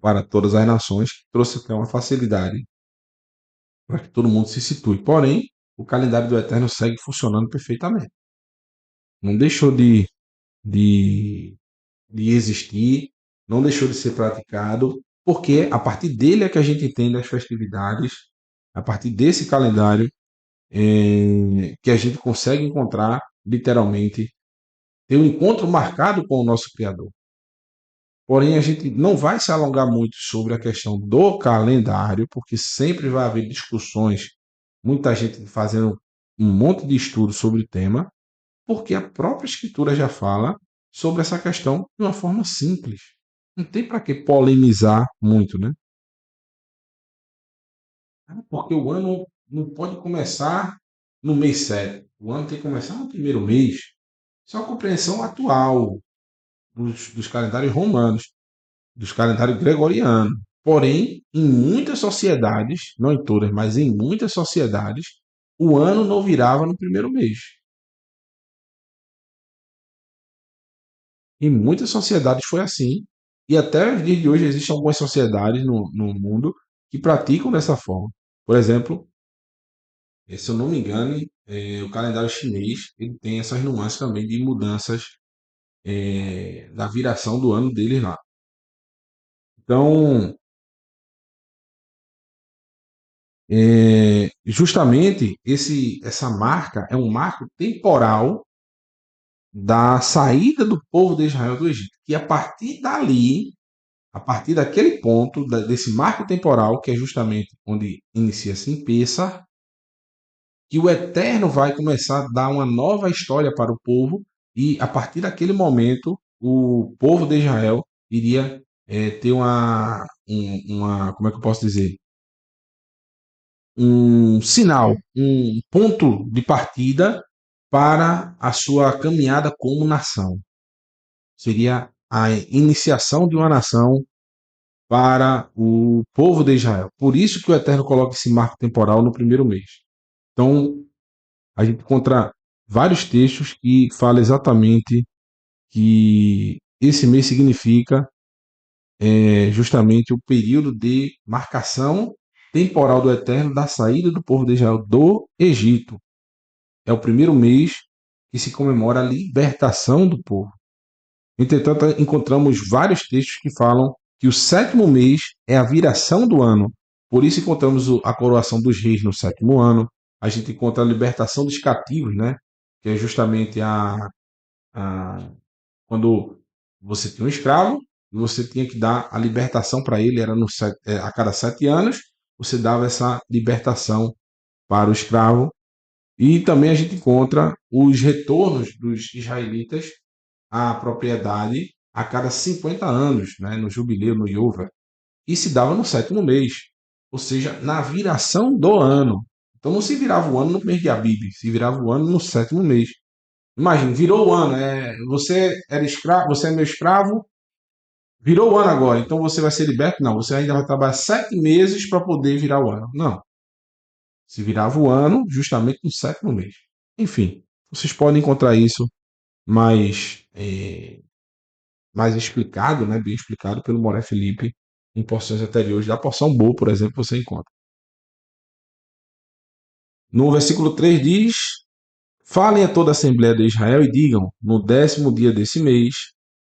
para todas as nações, que trouxe até uma facilidade para que todo mundo se situe. Porém, o calendário do Eterno segue funcionando perfeitamente. Não deixou de, de existir, não deixou de ser praticado, porque a partir dele é que a gente entende as festividades, a partir desse calendário que a gente consegue encontrar, literalmente, ter um encontro marcado com o nosso Criador. Porém, a gente não vai se alongar muito sobre a questão do calendário, porque sempre vai haver discussões, muita gente fazendo um monte de estudos sobre o tema, porque a própria Escritura já fala sobre essa questão de uma forma simples. Não tem para que polemizar muito, né? Porque o ano não pode começar no mês 7. O ano tem que começar no primeiro mês. Isso é uma compreensão atual dos calendários romanos, dos calendários gregorianos. Porém, em muitas sociedades, não em todas, mas em muitas sociedades, o ano não virava no primeiro mês. Em muitas sociedades foi assim. E até os dias de hoje existem algumas sociedades no mundo que praticam dessa forma. Por exemplo, se eu não me engano, o calendário chinês ele tem essas nuances também de mudanças da viração do ano deles lá. Então, justamente essa marca é um marco temporal da saída do povo de Israel do Egito. Que a partir dali, a partir daquele ponto, desse marco temporal, que é justamente onde inicia-se em Pêssar, que o Eterno vai começar a dar uma nova história para o povo, e a partir daquele momento, o povo de Israel iria ter como é que eu posso dizer? Um sinal, um ponto de partida para a sua caminhada como nação. Seria a iniciação de uma nação para o povo de Israel. Por isso que o Eterno coloca esse marco temporal no primeiro mês. Então, a gente encontra vários textos que falam exatamente que esse mês significa justamente o período de marcação temporal do Eterno da saída do povo de Israel do Egito. É o primeiro mês que se comemora a libertação do povo. Entretanto, encontramos vários textos que falam que o sétimo mês é a viração do ano. Por isso encontramos a coroação dos reis no 7º ano. A gente encontra a libertação dos cativos, né? Que é justamente quando você tinha um escravo, você tinha que dar a libertação para ele, era a cada 7 anos, você dava essa libertação para o escravo. E também a gente encontra os retornos dos israelitas à propriedade a cada 50 anos, né, no jubileu, no Yovel, e se dava no 7º mês, ou seja, na viração do ano. Então não se virava o ano no mês de Abib, se virava o ano no 7º mês. Imagina, virou o ano, você era escravo, você é meu escravo, virou o ano agora, então você vai ser liberto? Não, você ainda vai trabalhar 7 meses para poder virar o ano. Não, se virava o ano justamente no 7º mês. Enfim, vocês podem encontrar isso mais, mais explicado, né, bem explicado pelo Moré Felipe em porções anteriores. Da porção boa, por exemplo, você encontra. No versículo 3 diz: falem a toda a Assembleia de Israel e digam: no 10º dia desse mês,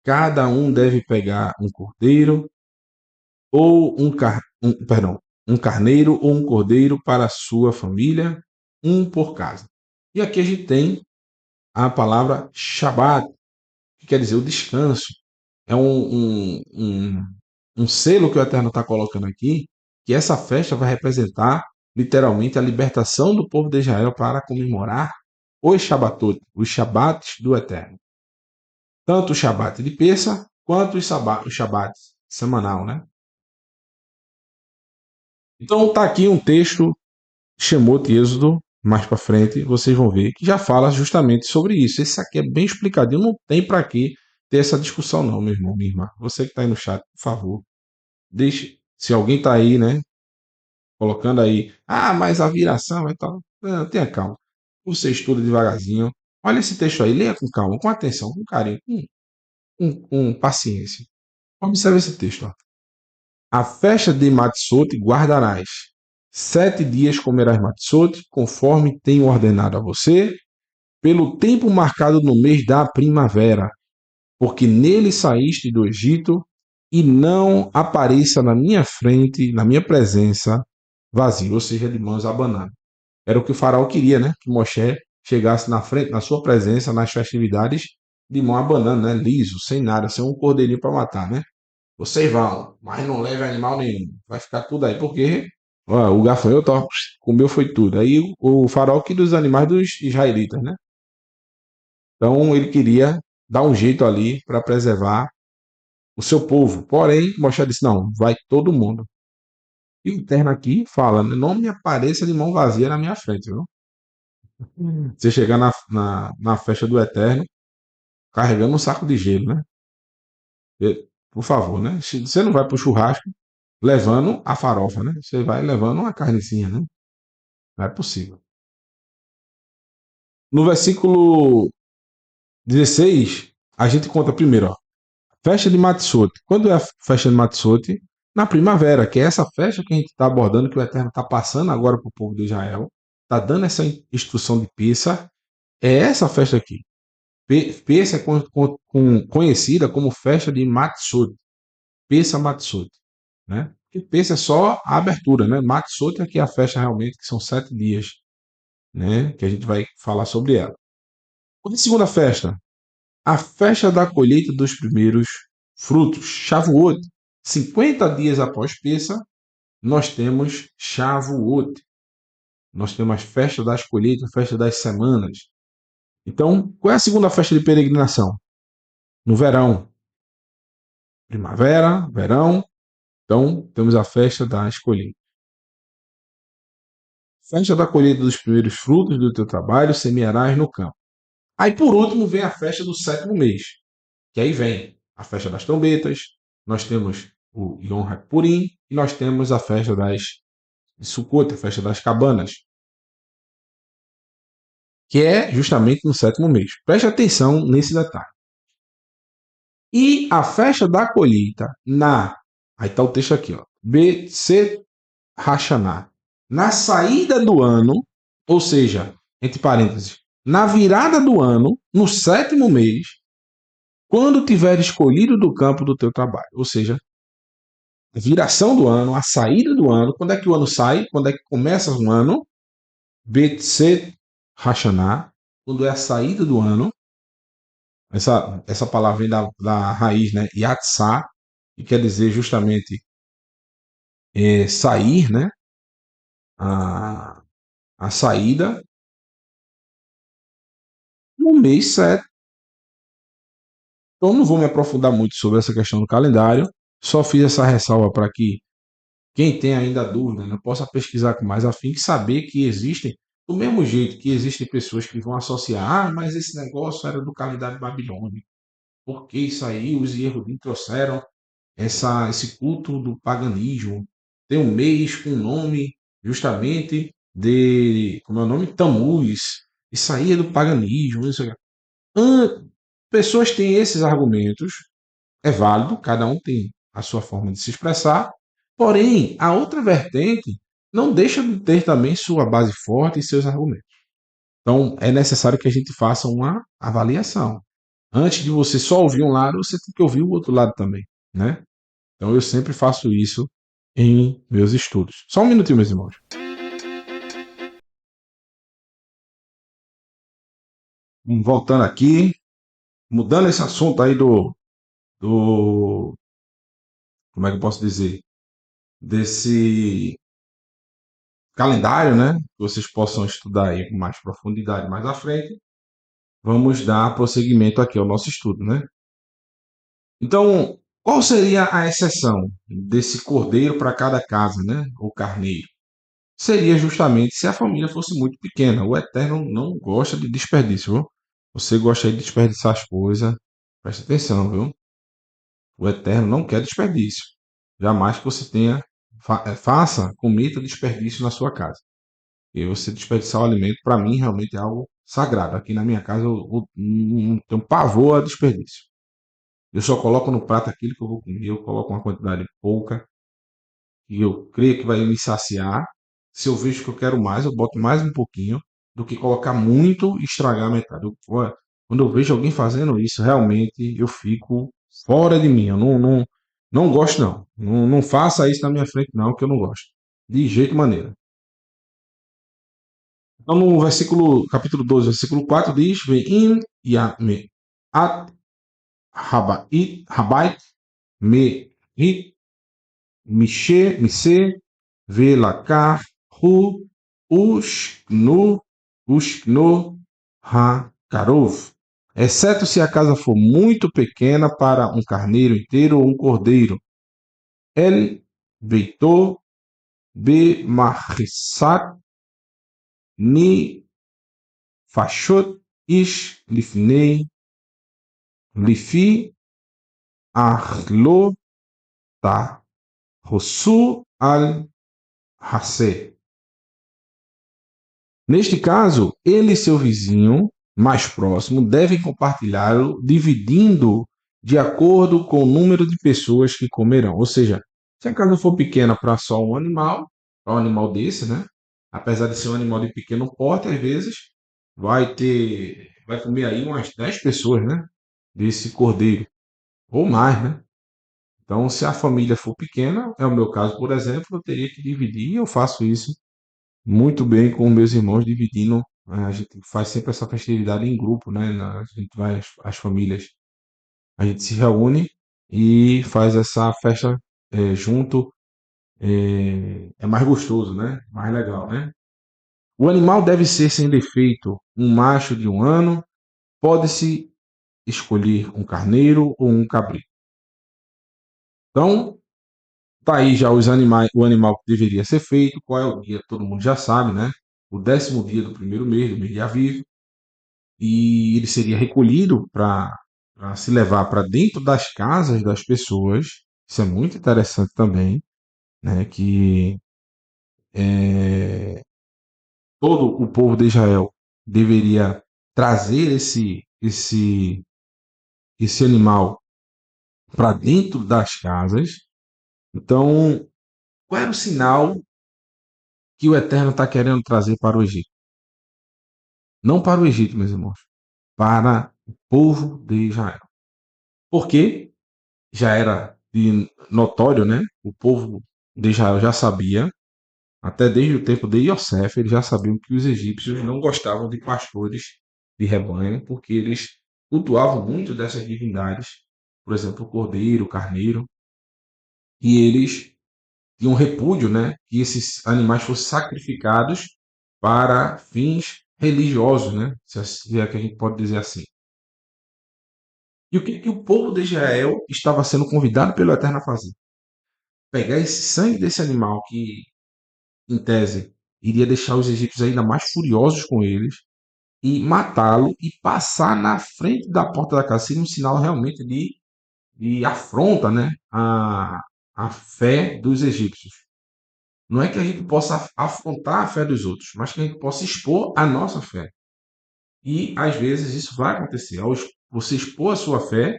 cada um deve pegar um cordeiro ou um carneiro ou um cordeiro para a sua família, um por casa. E aqui a gente tem a palavra Shabat, que quer dizer o descanso. É um selo que o Eterno está colocando aqui, que essa festa vai representar literalmente a libertação do povo de Israel para comemorar os Shabatot, os Shabates do Eterno. Tanto o Shabat de Pessa quanto o Shabat semanal, né? Então tá aqui um texto, Shemot e Êxodo, mais para frente, vocês vão ver que já fala justamente sobre isso. Esse aqui é bem explicadinho, não tem para que ter essa discussão não, meu irmão, minha irmã. Você que está aí no chat, por favor, deixe, se alguém está aí, né, colocando aí, mas a viração e tal, não, tenha calma. Você estuda devagarzinho, olha esse texto aí, leia com calma, com atenção, com carinho, com paciência. Observe esse texto, ó. A festa de Matsot guardarás. 7 dias comerás Matsot, conforme tenho ordenado a você, pelo tempo marcado no mês da primavera, porque nele saíste do Egito, e não apareça na minha frente, na minha presença, vazio, ou seja, de mãos abanando. Era o que o faraó queria, né? Que Moshe chegasse na frente, na sua presença, nas festividades, de mão abanando, né? Liso, sem nada, sem um cordeirinho para matar, né? Vocês vão, mas não leve animal nenhum. Vai ficar tudo aí, porque o gafanhoto comeu foi tudo. Aí o faraó queria os animais dos israelitas, né? Então ele queria dar um jeito ali para preservar o seu povo. Porém, Moshe disse: não, vai todo mundo. E o Eterno aqui fala: não me apareça de mão vazia na minha frente, viu? Você chegar na festa do Eterno carregando um saco de gelo, né? Por favor, né? Você não vai pro churrasco levando a farofa, né? Você vai levando uma carnecinha, né? Não é possível. No versículo 16, a gente conta primeiro, ó, festa de Matsot. Quando é a festa de Matsot? Na primavera, que é essa festa que a gente está abordando, que o Eterno está passando agora para o povo de Israel, está dando essa instrução de Pessa, é essa festa aqui. Pessa é conhecida como festa de Matsot, Pessa Matsot, né? Porque Pessa é só a abertura, né? Matsot é que é a festa realmente, que são 7 dias, né? Que a gente vai falar sobre ela. Qual é a segunda festa? A festa da colheita dos primeiros frutos, Shavuot. 50 dias após Pessa, nós temos Shavuot. Nós temos a festa das colheitas, a festa das semanas. Então, qual é a segunda festa de peregrinação? No verão. Primavera, verão. Então, temos a festa das colheitas. Festa da colheita dos primeiros frutos do teu trabalho, semearás no campo. Aí, por último, vem a festa do 7º mês, que aí vem a festa das trombetas, nós temos o Yom HaPurim e nós temos a festa de Sukkot, a festa das cabanas, que é justamente no 7º mês. Preste atenção nesse detalhe. E a festa da colheita aí está o texto aqui, ó, Betset Hashanah, na saída do ano, ou seja, entre parênteses, na virada do ano, no 7º mês, quando tiver escolhido do campo do teu trabalho. Ou seja, viração do ano, a saída do ano. Quando é que o ano sai? Quando é que começa um ano? Betset Hashanah, quando é a saída do ano. Essa palavra vem da raiz, né? Yatsá, que quer dizer justamente sair, né? A, a saída no mês 7. Então, não vou me aprofundar muito sobre essa questão do calendário, só fiz essa ressalva para que quem tem ainda dúvida, né, possa pesquisar com mais afim e saber que existem, do mesmo jeito que existem pessoas que vão associar, mas esse negócio era do calendário babilônico, porque isso aí, os Yehudim trouxeram esse culto do paganismo. Tem um mês com o nome justamente como é o nome? Tammuz. Isso aí é do paganismo. Isso aí. Pessoas têm esses argumentos, é válido, cada um tem a sua forma de se expressar, porém, a outra vertente não deixa de ter também sua base forte e seus argumentos. Então, é necessário que a gente faça uma avaliação. Antes de você só ouvir um lado, você tem que ouvir o outro lado também, né? Então, eu sempre faço isso em meus estudos. Só um minutinho, meus irmãos. Voltando aqui, mudando esse assunto aí do como é que eu posso dizer? Desse calendário, né? Que vocês possam estudar aí com mais profundidade mais à frente. Vamos dar prosseguimento aqui ao nosso estudo, né? Então, qual seria a exceção desse cordeiro para cada casa, né? Ou carneiro? Seria justamente se a família fosse muito pequena. O Eterno não gosta de desperdício, viu? Você gosta de desperdiçar as coisas, preste atenção, viu? O Eterno não quer desperdício. Jamais que você faça, cometa desperdício na sua casa. E você desperdiçar o alimento, para mim, realmente é algo sagrado. Aqui na minha casa eu não tenho pavor a desperdício. Eu só coloco no prato aquilo que eu vou comer, eu coloco uma quantidade pouca, e eu creio que vai me saciar. Se eu vejo que eu quero mais, eu boto mais um pouquinho, do que colocar muito e estragar a metade. Quando eu vejo alguém fazendo isso, realmente eu fico fora de mim. Eu não gosto, não. Não faça isso na minha frente, não, que eu não gosto. De jeito e maneira. Então, no capítulo 12, versículo 4 diz: Ve'im yame at habait me hit mise velakar hu ushkno ha karov. Exceto se a casa for muito pequena para um carneiro inteiro ou um cordeiro. El beito be machisat ni fashot ish lifnei lifi ahlo ta rosu al hase. Neste caso, ele e seu vizinho mais próximo devem compartilhá-lo, dividindo de acordo com o número de pessoas que comerão. Ou seja, se a casa for pequena para só um animal, para um animal desse, né? Apesar de ser um animal de pequeno porte, às vezes vai comer aí umas 10 pessoas, né? Desse cordeiro, ou mais, né? Então, se a família for pequena, é o meu caso, por exemplo, eu teria que dividir, e eu faço isso muito bem com meus irmãos, dividindo. A gente faz sempre essa festividade em grupo, né? A gente vai, as famílias, a gente se reúne e faz essa festa junto. É mais gostoso, né? Mais legal, né? O animal deve ser sem defeito um macho de um ano. Pode-se escolher um carneiro ou um cabrito. Então, tá aí já o animal que deveria ser feito, qual é o dia, todo mundo já sabe, né? O 10º dia do primeiro mês, do mês de Aviv, e ele seria recolhido para se levar para dentro das casas das pessoas. Isso é muito interessante também, né? Que todo o povo de Israel deveria trazer esse animal para dentro das casas. Então, qual era o sinal que o Eterno está querendo trazer para o Egito? Não para o Egito, meus irmãos, para o povo de Israel. Porque já era de notório, né? O povo de Israel já sabia, até desde o tempo de Iosef, eles já sabiam que os egípcios não gostavam de pastores de rebanho, porque eles cultuavam muito dessas divindades, por exemplo, o cordeiro, o carneiro, e eles tinham repúdio, né, que esses animais fossem sacrificados para fins religiosos, né, se é que a gente pode dizer assim. E o que o povo de Israel estava sendo convidado pelo Eterno a fazer? Pegar esse sangue desse animal que, em tese, iria deixar os egípcios ainda mais furiosos com eles e matá-lo e passar na frente da porta da casa, seria um sinal realmente de afronta, né, a fé dos egípcios. Não é que a gente possa afrontar a fé dos outros, mas que a gente possa expor a nossa fé. E às vezes isso vai acontecer. Ao você expor a sua fé,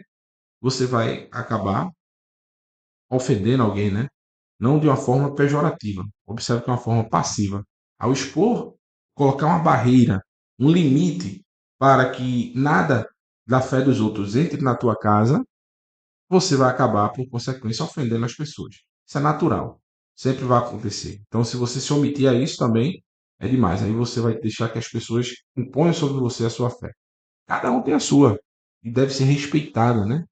você vai acabar ofendendo alguém, né? Não de uma forma pejorativa. Observe que é uma forma passiva. Ao expor, colocar uma barreira, um limite para que nada da fé dos outros entre na tua casa, você vai acabar, por consequência, ofendendo as pessoas. Isso é natural. Sempre vai acontecer. Então, se você se omitir a isso também, é demais. Aí você vai deixar que as pessoas imponham sobre você a sua fé. Cada um tem a sua. E deve ser respeitada, né?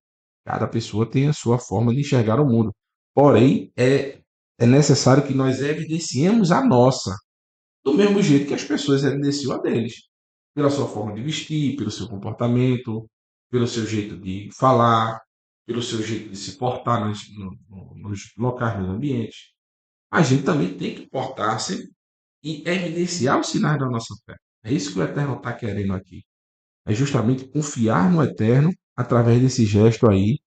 Cada pessoa tem a sua forma de enxergar o mundo. Porém, é necessário que nós evidenciemos a nossa, do mesmo jeito que as pessoas evidenciam a deles, pela sua forma de vestir, pelo seu comportamento, pelo seu jeito de falar, pelo seu jeito de se portar nos locais, nos ambientes. A gente também tem que portar-se e evidenciar os sinais da nossa fé. É isso que o Eterno está querendo aqui. É justamente confiar no Eterno através desse gesto aí,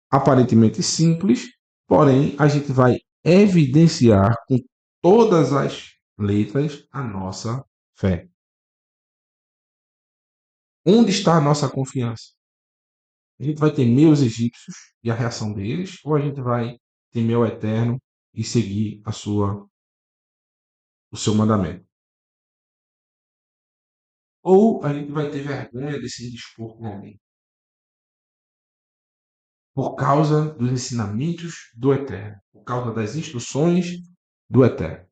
aparentemente simples, porém a gente vai evidenciar com todas as letras a nossa fé. Onde está a nossa confiança? A gente vai temer os egípcios e a reação deles, ou a gente vai temer o Eterno e seguir o seu mandamento? Ou a gente vai ter vergonha de se dispor com alguém por causa dos ensinamentos do Eterno, por causa das instruções do Eterno.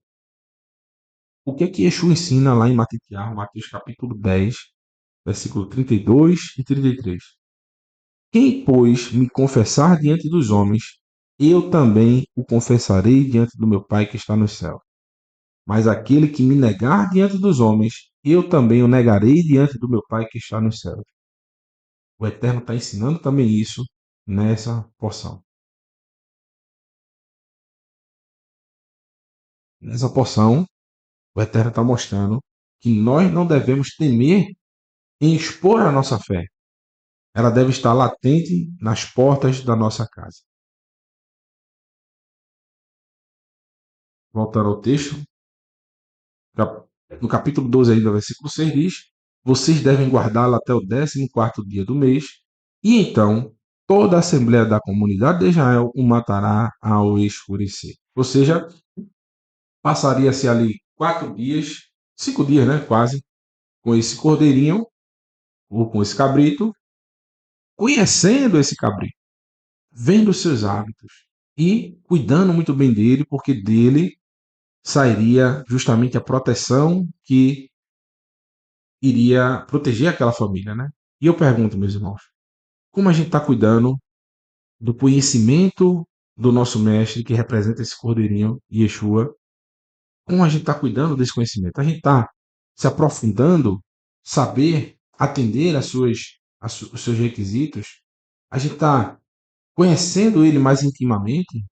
O que é que Yeshua ensina lá em Mateus capítulo 10, versículo 32 e 33? Quem, pois, me confessar diante dos homens, eu também o confessarei diante do meu Pai que está no céu. Mas aquele que me negar diante dos homens, eu também o negarei diante do meu Pai que está no céu. O Eterno está ensinando também isso nessa porção. Nessa porção, o Eterno está mostrando que nós não devemos temer em expor a nossa fé. Ela deve estar latente nas portas da nossa casa. Voltando ao texto, no capítulo 12, ainda, versículo 6 diz: vocês devem guardá-la até o 14º dia do mês, e então toda a assembleia da comunidade de Israel o matará ao escurecer. Ou seja, passaria-se ali 4 dias, 5 dias, né, quase, com esse cordeirinho, ou com esse cabrito, conhecendo esse cabrito, vendo os seus hábitos e cuidando muito bem dele, porque dele sairia justamente a proteção que iria proteger aquela família, né? E eu pergunto, meus irmãos, como a gente está cuidando do conhecimento do nosso mestre, que representa esse cordeirinho, Yeshua? Como a gente está cuidando desse conhecimento? A gente está se aprofundando, saber atender os seus requisitos? A gente está conhecendo ele mais intimamente,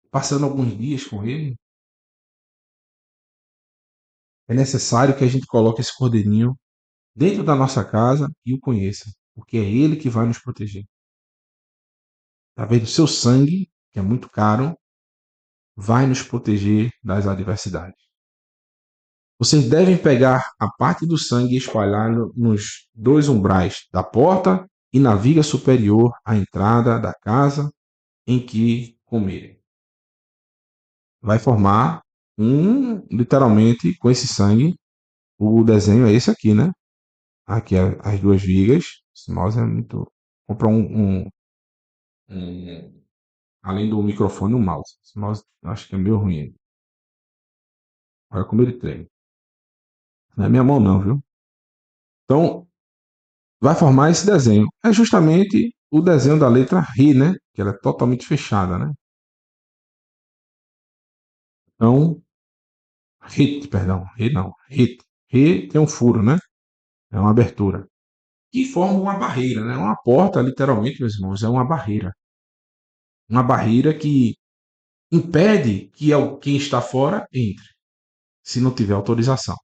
passando alguns dias com ele? É necessário que a gente coloque esse cordeirinho dentro da nossa casa e o conheça, porque é ele que vai nos proteger. Através do seu sangue, que é muito caro, vai nos proteger das adversidades. Vocês devem pegar a parte do sangue e espalhar nos 2 umbrais da porta e na viga superior à entrada da casa em que comerem. Vai formar literalmente, com esse sangue, o desenho é esse aqui, né? Aqui as 2 vigas. Esse mouse é muito. Comprar um além do microfone, o mouse. Esse mouse eu acho que é meio ruim. Olha como ele treme. Não é minha mão não, viu? Então, vai formar esse desenho. É justamente o desenho da letra R, né? Que ela é totalmente fechada, né? Então, hit, perdão, R não, hit. R tem um furo, né? É uma abertura. Que forma uma barreira, né? Uma porta, literalmente, meus irmãos, é uma barreira. Uma barreira que impede que quem está fora entre, se não tiver autorização.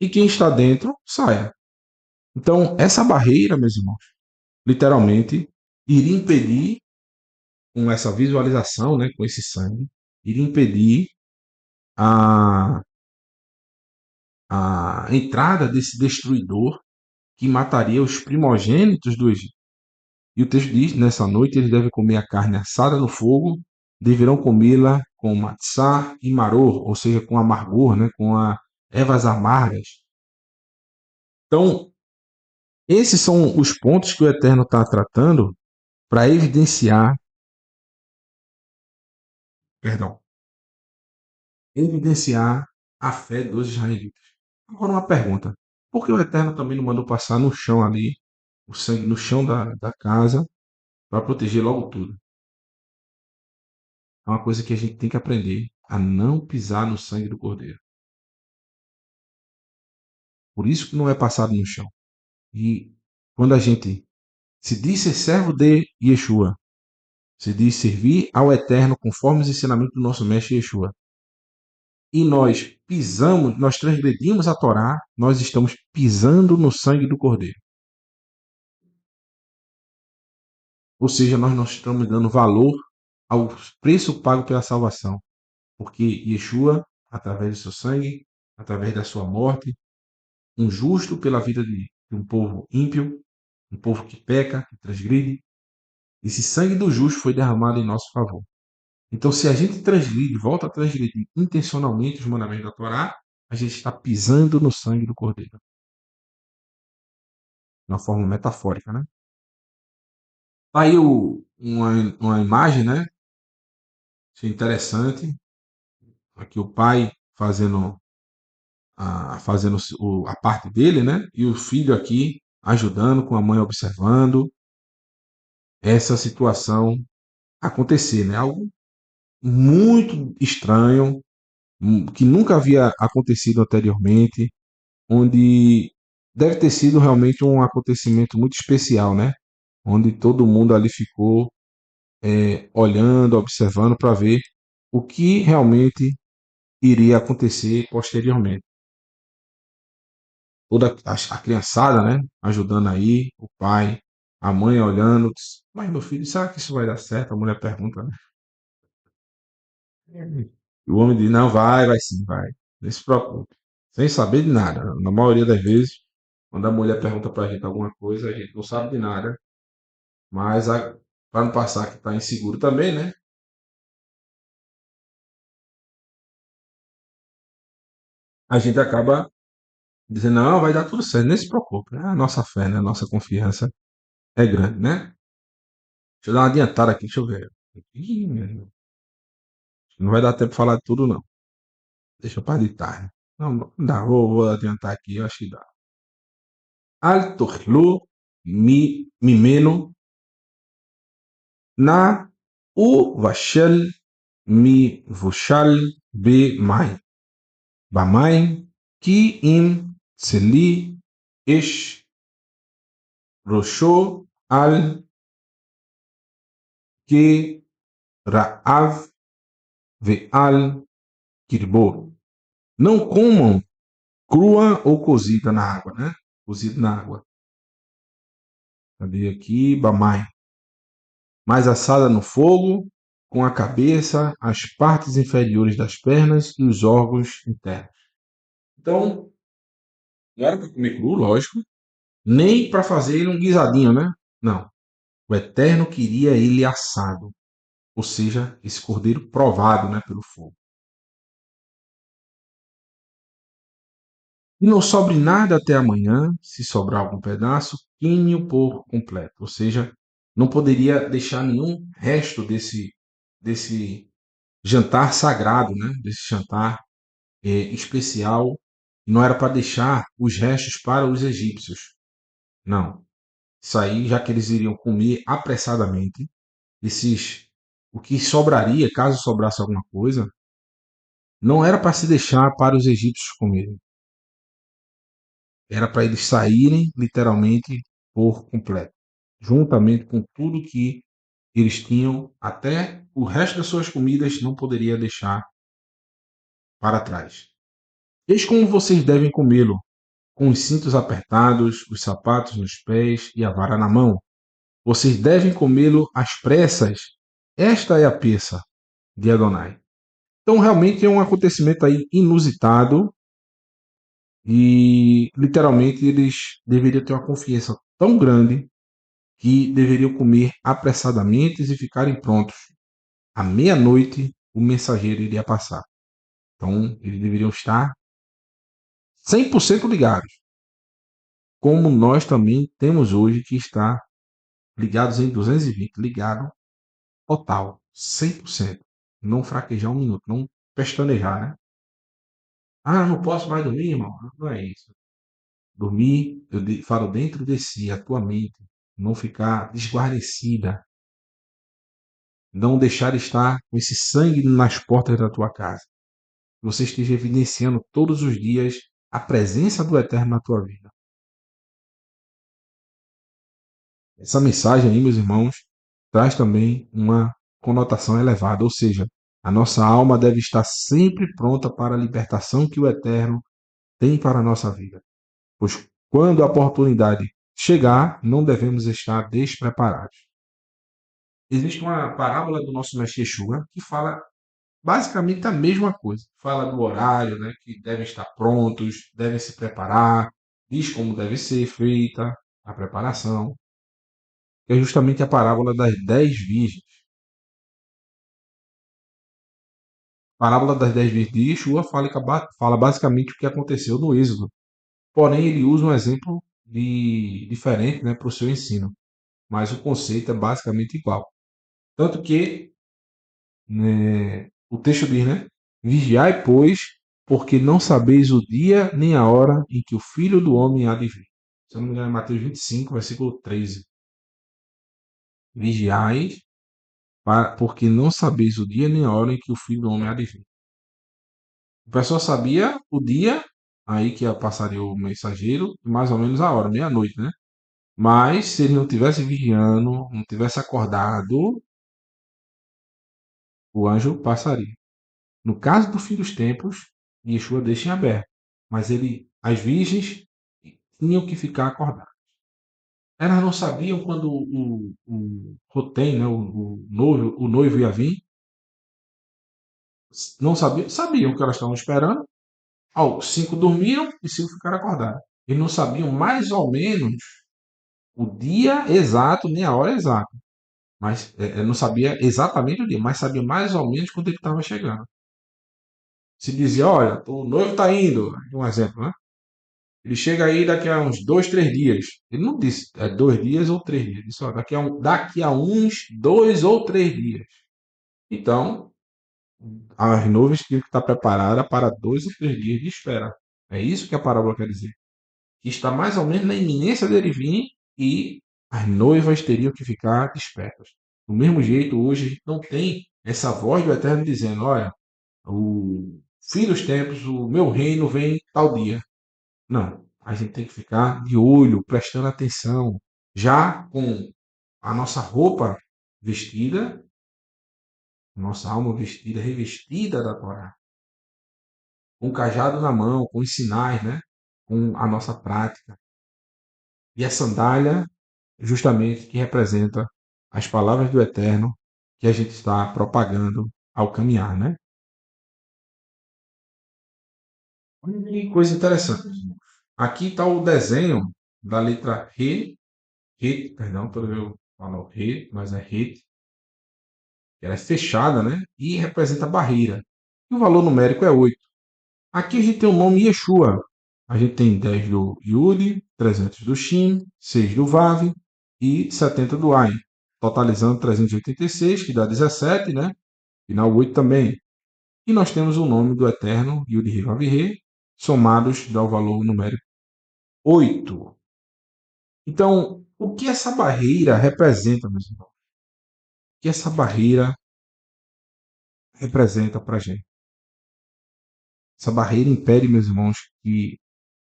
E quem está dentro saia. Então, essa barreira, meus irmãos, literalmente, iria impedir, com essa visualização, né, com esse sangue, iria impedir a, a entrada desse destruidor que mataria os primogênitos do Egito. E o texto diz: nessa noite eles devem comer a carne assada no fogo, deverão comê-la com matzá e maror, ou seja, com amargor, né, com ervas amargas. Então, esses são os pontos que o Eterno está tratando para perdão, evidenciar a fé dos israelitas. Agora uma pergunta: por que o Eterno também não mandou passar no chão ali, o sangue no chão da casa, para proteger logo tudo? É uma coisa que a gente tem que aprender a não pisar no sangue do cordeiro. Por isso que não é passado no chão. E quando a gente se diz ser servo de Yeshua, se diz servir ao Eterno conforme os ensinamentos do nosso mestre Yeshua, e nós pisamos, nós transgredimos a Torá, nós estamos pisando no sangue do cordeiro. Ou seja, nós não estamos dando valor ao preço pago pela salvação. Porque Yeshua, através do seu sangue, através da sua morte, um justo pela vida de um povo ímpio, um povo que peca, que transgride, esse sangue do justo foi derramado em nosso favor. Então, se a gente transgride, volta a transgredir intencionalmente os mandamentos da Torá, a gente está pisando no sangue do Cordeiro. De uma forma metafórica, né? Tá aí uma imagem, né? Achei interessante. Aqui o pai fazendo a parte dele, né? E o filho aqui ajudando, com a mãe observando essa situação acontecer, né? Algo muito estranho, que nunca havia acontecido anteriormente, onde deve ter sido realmente um acontecimento muito especial, né? Onde todo mundo ali ficou olhando, observando para ver o que realmente iria acontecer posteriormente. Toda a criançada, né? Ajudando aí, o pai, a mãe olhando. Mas meu filho, será que isso vai dar certo? A mulher pergunta, né? O homem diz, não, vai sim, vai. Não se preocupe. Sem saber de nada. Na maioria das vezes, quando a mulher pergunta pra gente alguma coisa, a gente não sabe de nada. Mas, para não passar que tá inseguro também, né? A gente acaba dizendo, não, vai dar tudo certo, nem se preocupe. A nossa fé, né? A nossa confiança é grande, né? Deixa eu dar uma adiantada aqui, deixa eu ver. Ih, meu irmão, não vai dar tempo de falar de tudo, não. Deixa eu para de tarde. Não, não dá, vou adiantar aqui, eu acho que dá. Al tochlu mimeno na u vashel mi vushal be mai. Bamai ki im tseli ish rosho al ke ra'av ve al kirbo. Não comam crua ou cozida na água, né? Cozido na água. Cadê aqui? Bamai. Mais assada no fogo, com a cabeça, as partes inferiores das pernas e os órgãos internos. Então, não era para comer cru, lógico, nem para fazer um guisadinho, né? Não. O Eterno queria ele assado, ou seja, esse cordeiro provado, né, pelo fogo. E não sobre nada até amanhã, se sobrar algum pedaço, queime-o por completo, ou seja, não poderia deixar nenhum resto desse jantar sagrado, né? Desse jantar especial. Não era para deixar os restos para os egípcios. Não. Isso aí, já que eles iriam comer apressadamente, o que sobraria, caso sobrasse alguma coisa, não era para se deixar para os egípcios comerem. Era para eles saírem, literalmente, por completo. Juntamente com tudo que eles tinham, até o resto das suas comidas não poderia deixar para trás. Eis como vocês devem comê-lo, com os cintos apertados, os sapatos nos pés e a vara na mão. Vocês devem comê-lo às pressas. Esta é a peça de Adonai. Então, realmente é um acontecimento aí inusitado e, literalmente, eles deveriam ter uma confiança tão grande que deveriam comer apressadamente e ficarem prontos. À meia-noite, o mensageiro iria passar. Então, eles deveriam estar 100% ligados, como nós também temos hoje que está ligados em 220, ligado total, 100%. Não fraquejar um minuto, não pestanejar, né? Ah, não posso mais dormir, irmão. Não é isso. Dormir, falo dentro de si, a tua mente, não ficar desguarnecida, não deixar estar com esse sangue nas portas da tua casa. Que você esteja evidenciando todos os dias a presença do Eterno na tua vida. Essa mensagem aí, meus irmãos, traz também uma conotação elevada, ou seja, a nossa alma deve estar sempre pronta para a libertação que o Eterno tem para a nossa vida. Pois quando a oportunidade chegar, não devemos estar despreparados. Existe uma parábola do nosso mestre Yeshua que fala basicamente a mesma coisa. Fala do horário, né, que devem estar prontos, devem se preparar, diz como deve ser feita a preparação. É justamente a parábola das 10 virgens. A parábola das 10 virgens de Yeshua fala basicamente o que aconteceu no Êxodo. Porém, ele usa um exemplo diferente, né, para o seu ensino. Mas o conceito é basicamente igual. Tanto que, né, o texto diz, né? Vigiai, pois, porque não sabeis o dia nem a hora em que o Filho do Homem há de vir. Se eu não me engano, é Mateus 25, versículo 13. Vigiai, porque não sabeis o dia nem a hora em que o Filho do Homem há de vir. O pessoal sabia o dia, aí que passaria o mensageiro, e mais ou menos a hora, meia-noite, né? Mas se ele não tivesse vigiando, não tivesse acordado, o anjo passaria. No caso do fim dos tempos, Yeshua deixa em aberto, mas as virgens tinham que ficar acordadas. Elas não sabiam quando o Rotem, né, o noivo ia vir, não sabiam que elas estavam esperando. Cinco dormiram e cinco ficaram acordados. Eles não sabiam mais ou menos o dia exato, nem a hora exata. Mas não sabia exatamente o dia, mas sabia mais ou menos quando ele estava chegando. Se dizia, olha, o noivo está indo, um exemplo, né? Ele chega aí daqui a uns 2, 3 dias. Ele não disse 2 dias ou 3 dias. Ele disse, ó, daqui a uns 2 ou 3 dias. Então, as noivas tinham que estar preparadas para 2 ou 3 dias de espera. É isso que a parábola quer dizer. Que está mais ou menos na iminência dele vir e as noivas teriam que ficar despertas. Do mesmo jeito, hoje a gente não tem essa voz do Eterno dizendo, olha, o fim dos tempos, o meu reino vem tal dia. Não, a gente tem que ficar de olho, prestando atenção, já com a nossa roupa vestida, nossa alma vestida, revestida da Torá, com o cajado na mão, com os sinais, né? Com a nossa prática. E a sandália, justamente, que representa as palavras do Eterno que a gente está propagando ao caminhar, né? Olha que coisa interessante. Aqui está o desenho da letra Re, perdão, pelo eu falo Re, mas é Re, que ela é fechada, né? E representa a barreira. E o valor numérico é 8. Aqui a gente tem o nome Yeshua. A gente tem 10 do Yud, 300 do Shin, 6 do Vav e 70 do Ain. Totalizando 386, que dá 17, né? Final 8 também. E nós temos o nome do Eterno, Yud-Heh Vav-Heh, somados dá o valor numérico 8. Então, o que essa barreira representa, meus irmãos? O que essa barreira representa para a gente? Essa barreira impede, meus irmãos, que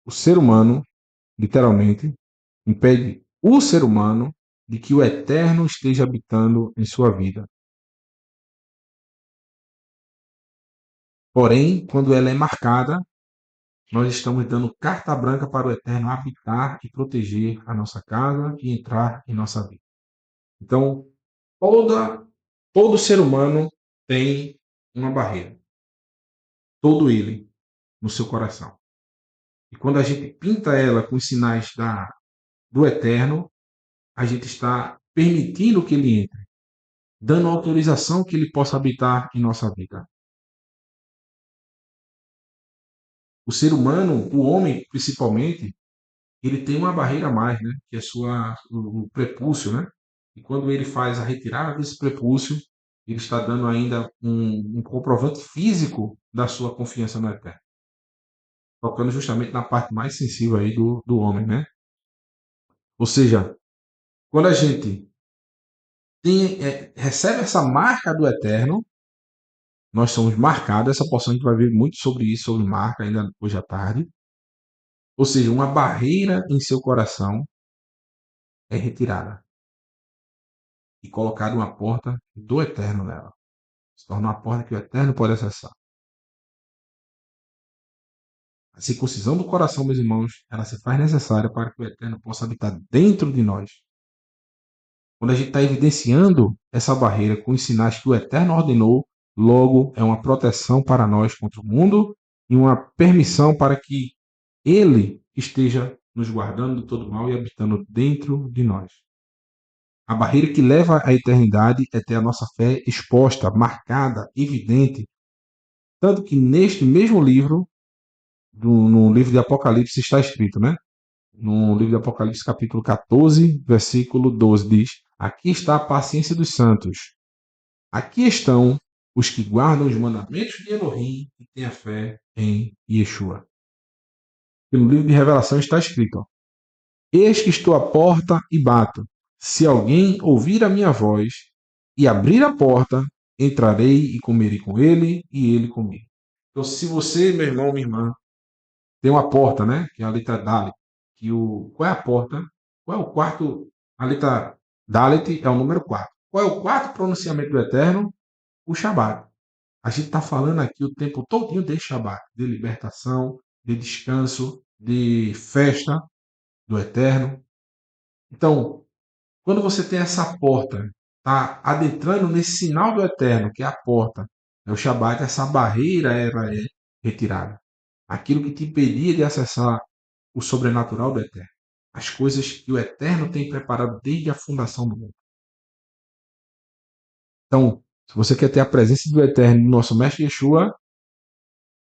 o ser humano, literalmente, impede o ser humano de que o Eterno esteja habitando em sua vida. Porém, quando ela é marcada, nós estamos dando carta branca para o Eterno habitar e proteger a nossa casa e entrar em nossa vida. Então, todo ser humano tem uma barreira. Todo ele no seu coração. E quando a gente pinta ela com os sinais do Eterno, a gente está permitindo que ele entre, dando autorização que ele possa habitar em nossa vida. O ser humano, o homem principalmente, ele tem uma barreira a mais, né? Que é o prepúcio, né? E quando ele faz a retirada desse prepúcio, ele está dando ainda um comprovante físico da sua confiança no Eterno, tocando justamente na parte mais sensível aí do homem, né? Ou seja, quando a gente recebe essa marca do Eterno, nós somos marcados, essa porção a gente vai ver muito sobre isso, sobre marca, ainda hoje à tarde. Ou seja, uma barreira em seu coração é retirada e colocada uma porta do Eterno nela. Se torna uma porta que o Eterno pode acessar. A circuncisão do coração, meus irmãos, ela se faz necessária para que o Eterno possa habitar dentro de nós. Quando a gente está evidenciando essa barreira com os sinais que o Eterno ordenou, logo é uma proteção para nós contra o mundo e uma permissão para que Ele esteja nos guardando de todo mal e habitando dentro de nós. A barreira que leva à eternidade é ter a nossa fé exposta, marcada, evidente. Tanto que neste mesmo livro, no livro de Apocalipse, está escrito, né? No livro de Apocalipse, capítulo 14, versículo 12, diz: Aqui está a paciência dos santos. Aqui estão os que guardam os mandamentos de Elohim e têm a fé em Yeshua. E no livro de Revelação está escrito: ó, Eis que estou à porta e bato. Se alguém ouvir a minha voz e abrir a porta, entrarei e comerei com ele e ele comigo. Então, se você, meu irmão, minha irmã, tem uma porta, né? Que é a letra Dalet. Qual é a porta? Qual é o quarto? A letra Dalet é o número 4. Qual é o quarto pronunciamento do Eterno? O Shabat. A gente está falando aqui o tempo todinho de Shabat, de libertação, de descanso, de festa do Eterno. Então, quando você tem essa porta, tá adentrando nesse sinal do Eterno, que é a porta, é o Shabat, essa barreira ela é retirada. Aquilo que te impedia de acessar o sobrenatural do Eterno. As coisas que o Eterno tem preparado desde a fundação do mundo. Então, se você quer ter a presença do Eterno no nosso Mestre Yeshua,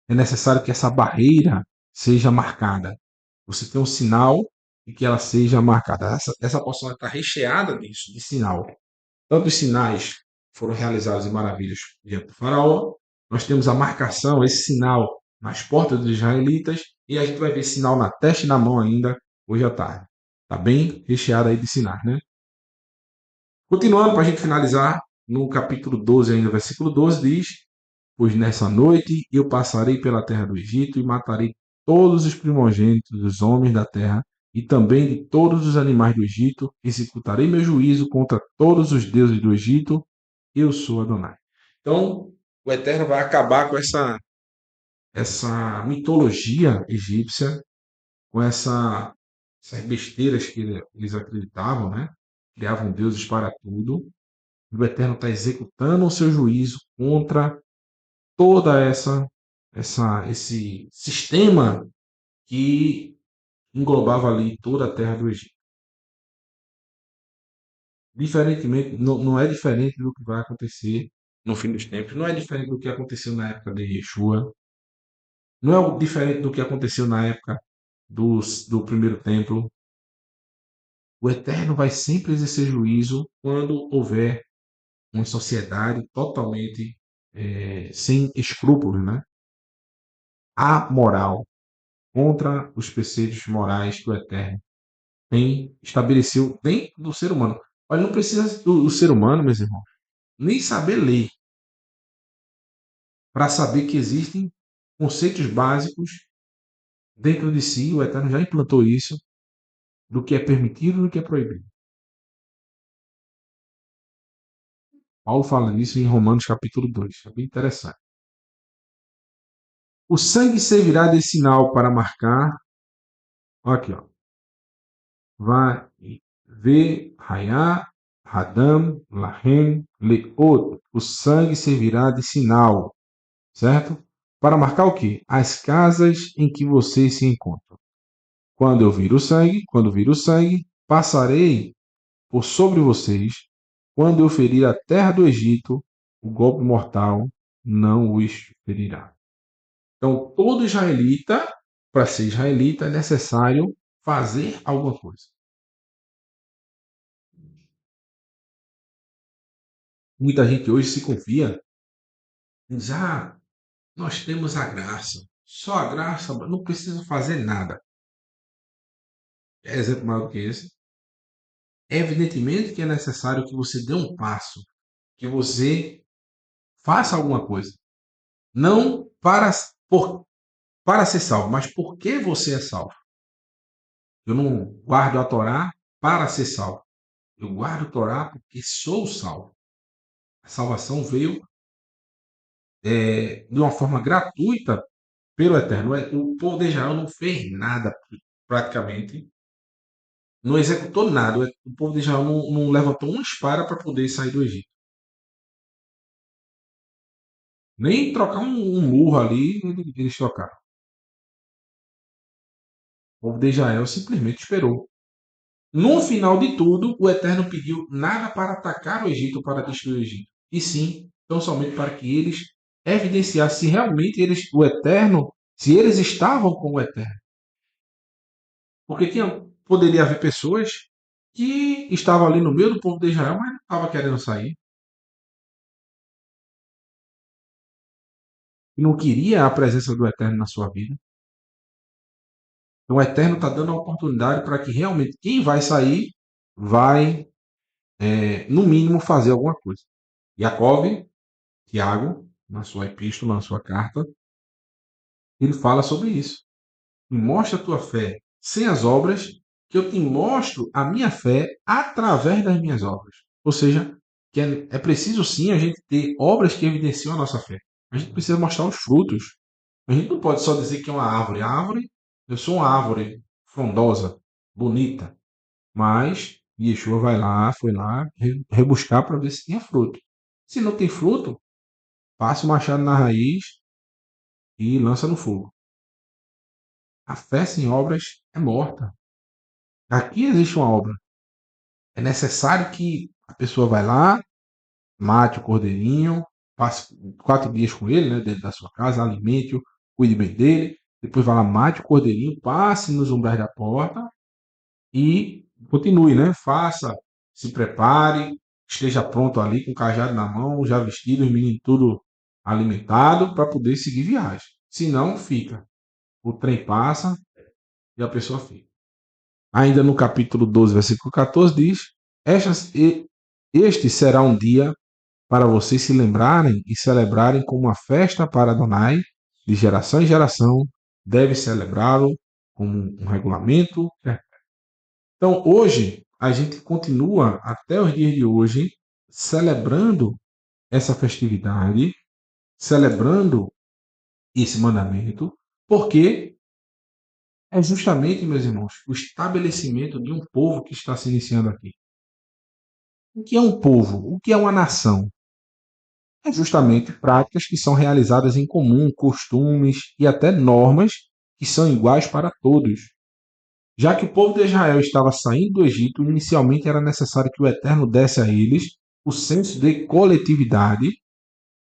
é necessário que essa barreira seja marcada. Você tem um sinal e que ela seja marcada. Essa porção está recheada disso, de sinal. Tantos sinais foram realizados em maravilhas diante do faraó. Nós temos a marcação, esse sinal nas portas dos israelitas, e a gente vai ver sinal na testa e na mão ainda hoje à tarde. Está bem recheado aí de sinais, né? Continuando para a gente finalizar, no capítulo 12 ainda, versículo 12 diz: Pois nessa noite eu passarei pela terra do Egito e matarei todos os primogênitos dos homens da terra e também de todos os animais do Egito, executarei meu juízo contra todos os deuses do Egito, eu sou Adonai. Então, o Eterno vai acabar com essa mitologia egípcia, com essas besteiras que eles acreditavam, né? Criavam deuses para tudo. E o Eterno está executando o seu juízo contra toda esse sistema que englobava ali toda a terra do Egito. Diferentemente, não é diferente do que vai acontecer no fim dos tempos, não é diferente do que aconteceu na época de Yeshua, não é diferente do que aconteceu na época do primeiro templo. O Eterno vai sempre exercer juízo quando houver uma sociedade totalmente sem escrúpulos, né? Amoral, contra os preceitos morais que o Eterno tem estabeleceu dentro do ser humano. Olha, não precisa do ser humano, meus irmãos, nem saber ler para saber que existem conceitos básicos dentro de si. O Eterno já implantou isso, do que é permitido e do que é proibido. Paulo fala nisso em Romanos capítulo 2. É bem interessante. O sangue servirá de sinal para marcar. Aqui, ó. Vai ver, Hayá, Hadam, Lahem, Leot. O sangue servirá de sinal, certo? Para marcar o quê? As casas em que vocês se encontram. Quando vir o sangue, passarei por sobre vocês. Quando eu ferir a terra do Egito, o golpe mortal não os ferirá. Então, todo israelita, para ser israelita, é necessário fazer alguma coisa. Muita gente hoje se confia, diz: nós temos a graça, só a graça, não precisa fazer nada. É exemplo maior do que esse. Evidentemente que é necessário que você dê um passo, que você faça alguma coisa. Não para ser salvo, mas por que você é salvo. Eu não guardo a Torá para ser salvo. Eu guardo a Torá porque sou salvo. A salvação veio de uma forma gratuita pelo Eterno. O povo de Israel não fez nada, praticamente. Não executou nada. O povo de Israel não levantou uma espada para poder sair do Egito. Nem trocar um murro ali, eles trocaram. O povo de Israel simplesmente esperou. No final de tudo, o Eterno pediu nada para atacar o Egito, para destruir o Egito, e sim, tão somente para que eles evidenciassem se realmente o Eterno, se eles estavam com o Eterno. Porque poderia haver pessoas que estavam ali no meio do povo de Israel, mas não estavam querendo sair, e não queria a presença do Eterno na sua vida. Então, o Eterno está dando a oportunidade para que realmente quem vai sair vai, no mínimo, fazer alguma coisa. Jacob, Tiago, na sua epístola, na sua carta, ele fala sobre isso. Me mostra a tua fé sem as obras, que eu te mostro a minha fé através das minhas obras. Ou seja, que é preciso sim a gente ter obras que evidenciam a nossa fé. A gente precisa mostrar os frutos. A gente não pode só dizer que é uma árvore. A árvore, eu sou uma árvore frondosa, bonita, mas Yeshua foi lá rebuscar para ver se tinha fruto. Se não tem fruto, passa o machado na raiz e lança no fogo. A fé sem obras é morta. Aqui existe uma obra. É necessário que a pessoa vai lá, mate o cordeirinho, passe 4 dias com ele, né, dentro da sua casa, alimente-o, cuide bem dele. Depois vai lá, mate o cordeirinho, passe nos umbrais da porta e continue, né? Faça, se prepare, esteja pronto ali com o cajado na mão, já vestido, os meninos tudo alimentado para poder seguir viagem. Se não, fica. O trem passa e a pessoa fica. Ainda no capítulo 12, versículo 14, diz: Este será um dia para vocês se lembrarem e celebrarem como uma festa para Adonai, de geração em geração, deve celebrá-lo como um regulamento. Então, hoje, a gente continua, até os dias de hoje, celebrando essa festividade, celebrando esse mandamento, porque é justamente, meus irmãos, o estabelecimento de um povo que está se iniciando aqui. O que é um povo? O que é uma nação? É justamente práticas que são realizadas em comum, costumes e até normas que são iguais para todos. Já que o povo de Israel estava saindo do Egito, inicialmente era necessário que o Eterno desse a eles o senso de coletividade,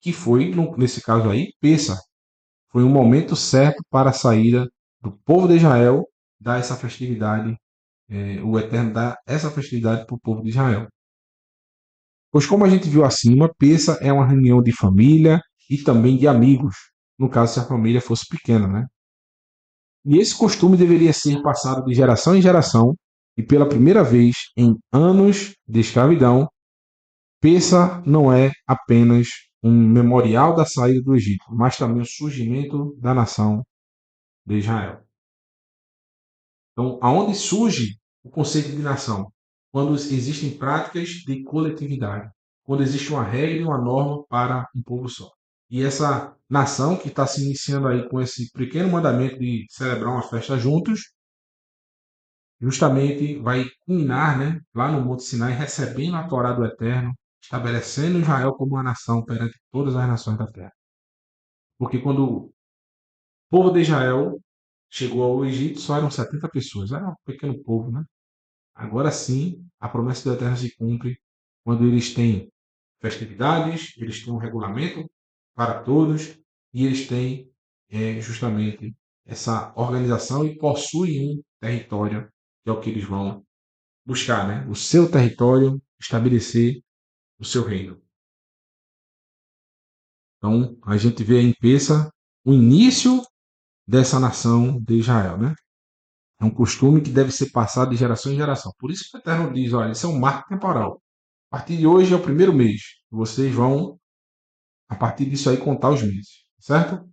que foi, nesse caso aí, Pessa. Foi um momento certo para a saída do povo de Israel, dar essa festividade, o Eterno dá essa festividade para o povo de Israel. Pois como a gente viu acima, Pessa é uma reunião de família e também de amigos, no caso se a família fosse pequena, né? E esse costume deveria ser passado de geração em geração, e pela primeira vez em anos de escravidão, Pessa não é apenas um memorial da saída do Egito, mas também o surgimento da nação de Israel. Então, aonde surge o conceito de nação? Quando existem práticas de coletividade, quando existe uma regra e uma norma para um povo só. E essa nação que está se iniciando aí com esse pequeno mandamento de celebrar uma festa juntos, justamente vai culminar, né, lá no Monte Sinai, recebendo a Torá do Eterno, estabelecendo Israel como uma nação perante todas as nações da terra. Porque quando o povo de Israel chegou ao Egito, só eram 70 pessoas, era um pequeno povo, né? Agora sim, a promessa do Eterno se cumpre quando eles têm festividades, eles têm um regulamento para todos e eles têm justamente essa organização e possuem um território, que é o que eles vão buscar, né? O seu território, estabelecer o seu reino. Então, a gente vê aí em Peça o início dessa nação de Israel, né? É um costume que deve ser passado de geração em geração. Por isso que o Eterno diz, olha, isso é um marco temporal. A partir de hoje é o primeiro mês. Vocês vão, a partir disso aí, contar os meses, certo?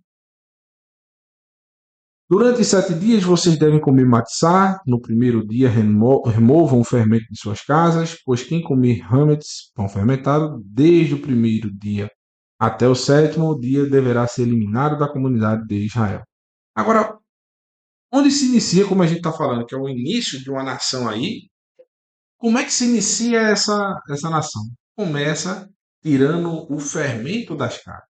Durante 7 dias vocês devem comer matzá. No primeiro dia removam o fermento de suas casas, pois quem comer hametz, pão fermentado, desde o primeiro dia até o sétimo dia deverá ser eliminado da comunidade de Israel. Agora, onde se inicia, como a gente está falando, que é o início de uma nação aí, como é que se inicia essa nação? Começa tirando o fermento das carnes.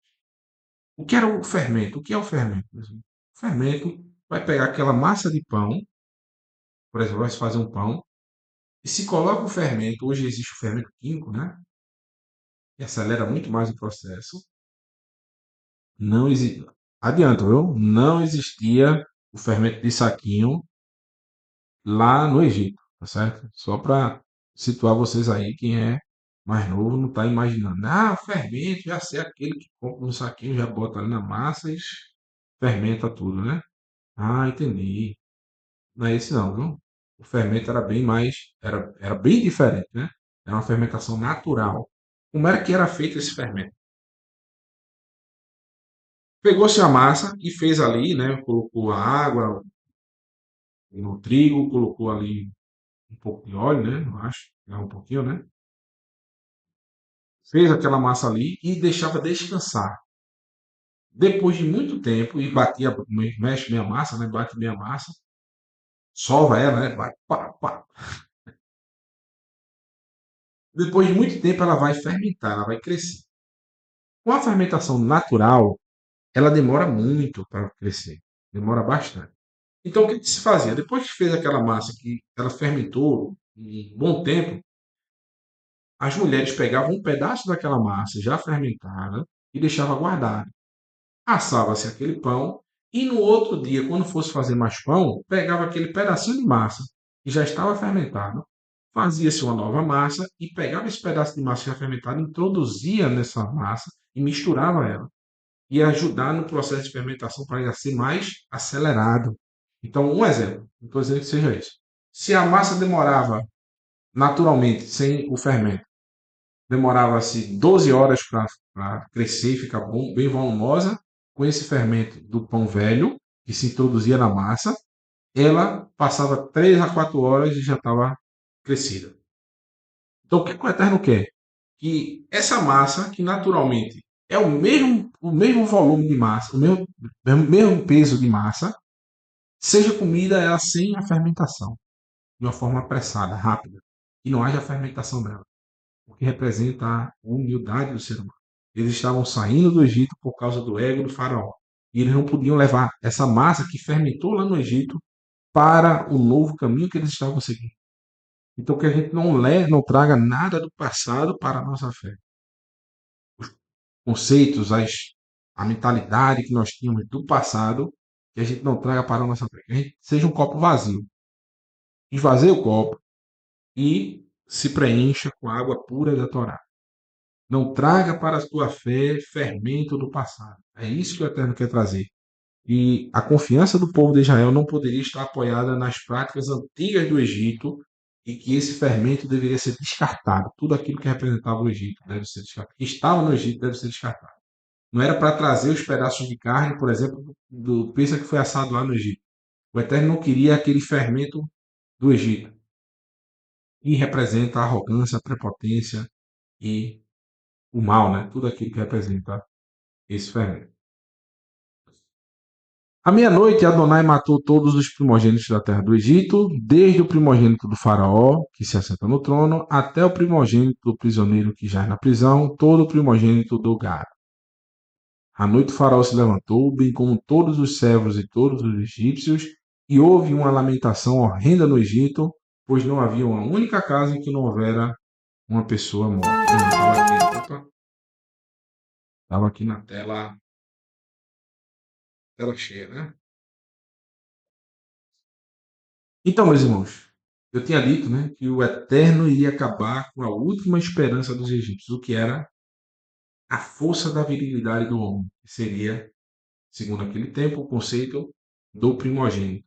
O que era o fermento? O que é o fermento? O fermento vai pegar aquela massa de pão, por exemplo, vai se fazer um pão, e se coloca o fermento, hoje existe o fermento químico, né? Que acelera muito mais o processo. Não existe. Adianta, viu? Não existia o fermento de saquinho lá no Egito, tá certo? Só para situar vocês aí, quem é mais novo não está imaginando. Ah, fermento, já sei aquele que compra no saquinho, já bota ali na massa e fermenta tudo, né? Ah, entendi. Não é esse não, viu? O fermento era bem mais, era bem diferente, né? Era uma fermentação natural. Como era que era feito esse fermento? Pegou-se a massa e fez ali, né? Colocou a água no trigo, colocou ali um pouco de óleo, né? Eu acho, um pouquinho, né? Fez aquela massa ali e deixava descansar. Depois de muito tempo, e batia, mexe bem a massa, né? Bate bem a massa, sova ela, né? Bate, pá, pá. Depois de muito tempo, ela vai fermentar, ela vai crescer. Com a fermentação natural, ela demora muito para crescer, demora bastante. Então, o que se fazia? Depois que fez aquela massa que ela fermentou um bom tempo, as mulheres pegavam um pedaço daquela massa já fermentada e deixavam guardada. Assava-se aquele pão e no outro dia, quando fosse fazer mais pão, pegava aquele pedacinho de massa que já estava fermentado, fazia-se uma nova massa e pegava esse pedaço de massa já fermentada, introduzia nessa massa e misturava ela. E ajudar no processo de fermentação para ele ser mais acelerado. Então, um exemplo, não estou dizendo que seja isso. Se a massa demorava naturalmente, sem o fermento, demorava-se 12 horas para crescer e ficar bom, bem volumosa, com esse fermento do pão velho, que se introduzia na massa, ela passava 3 a 4 horas e já estava crescida. Então, o que o Eterno quer? Que essa massa, que naturalmente é o mesmo volume de massa, o mesmo peso de massa, seja comida ela sem a fermentação, de uma forma apressada, rápida, e não haja fermentação dela, o que representa a humildade do ser humano. Eles estavam saindo do Egito por causa do ego do faraó, e eles não podiam levar essa massa que fermentou lá no Egito para o novo caminho que eles estavam seguindo. Então que a gente não traga nada do passado para a nossa fé. Conceitos, a mentalidade que nós tínhamos do passado, que a gente não traga para a nossa fé. Que a gente seja um copo vazio. Esvazie o copo e se preencha com a água pura da Torá. Não traga para a tua fé fermento do passado. É isso que o Eterno quer trazer. E a confiança do povo de Israel não poderia estar apoiada nas práticas antigas do Egito e que esse fermento deveria ser descartado. Tudo aquilo que representava o Egito deve ser descartado. Que estava no Egito deve ser descartado. Não era para trazer os pedaços de carne, por exemplo, do peixe que foi assado lá no Egito. O Eterno não queria aquele fermento do Egito. E representa a arrogância, a prepotência e o mal, né? Tudo aquilo que representa esse fermento. À meia-noite, Adonai matou todos os primogênitos da terra do Egito, desde o primogênito do faraó, que se assenta no trono, até o primogênito do prisioneiro que jaz na prisão, todo o primogênito do gado. À noite o faraó se levantou, bem como todos os servos e todos os egípcios, e houve uma lamentação horrenda no Egito, pois não havia uma única casa em que não houvera uma pessoa morta. Estava aqui na tela cheia, né? Então, meus irmãos, eu tinha dito, né, que o Eterno iria acabar com a última esperança dos egípcios, o que era a força da virilidade do homem, que seria, segundo aquele tempo, o conceito do primogênito.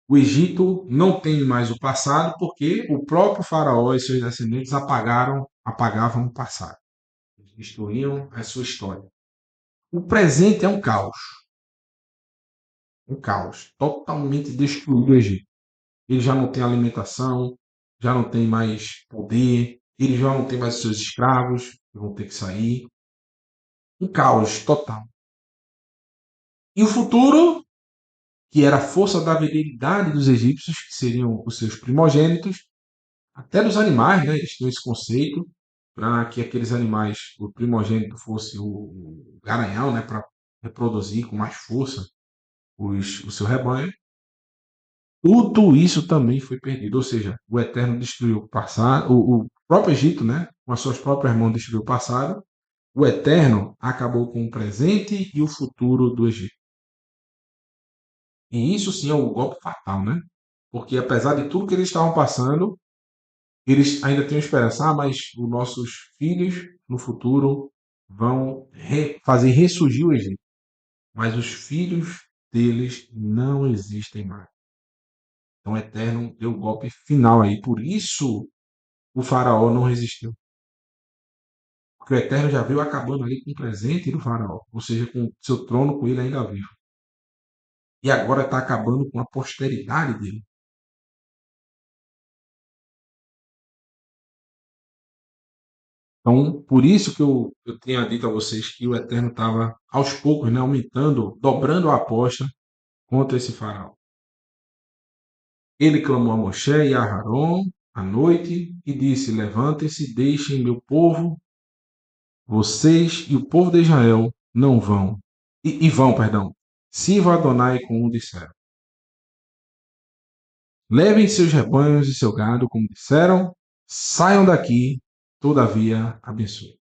O Egito não tem mais o passado porque o próprio faraó e seus descendentes apagavam o passado. Eles destruíam a sua história. O presente é um caos, totalmente destruído o Egito. Ele já não tem alimentação, já não tem mais poder, ele já não tem mais seus escravos, que vão ter que sair. Um caos total. E o futuro, que era a força da virilidade dos egípcios, que seriam os seus primogênitos, até dos animais, né? Eles tinham esse conceito, para que aqueles animais, o primogênito fosse o garanhão, né? Para reproduzir com mais força o seu rebanho. Tudo isso também foi perdido, ou seja, o Eterno destruiu o passado, o próprio Egito, né, com as suas próprias mãos destruiu o passado, o Eterno acabou com o presente e o futuro do Egito. E isso sim é um golpe fatal, né? Porque apesar de tudo que eles estavam passando, eles ainda tinham esperança, mas os nossos filhos no futuro vão fazer ressurgir o Egito. Mas os filhos deles não existem mais. Então o Eterno deu o golpe final aí. Por isso o faraó não resistiu. Porque o Eterno já veio acabando ali com o presente do faraó, ou seja, com seu trono com ele ainda vivo. E agora está acabando com a posteridade dele. Então, por isso que eu tinha dito a vocês que o Eterno estava aos poucos, né, aumentando, dobrando a aposta contra esse faraó. Ele clamou a Moshe e a Aharon à noite e disse: Levantem-se, deixem meu povo, vocês e o povo de Israel não vão. Perdão. Sirva Adonai como disseram. Levem seus rebanhos e seu gado, como disseram, saiam daqui, todavia abençoe.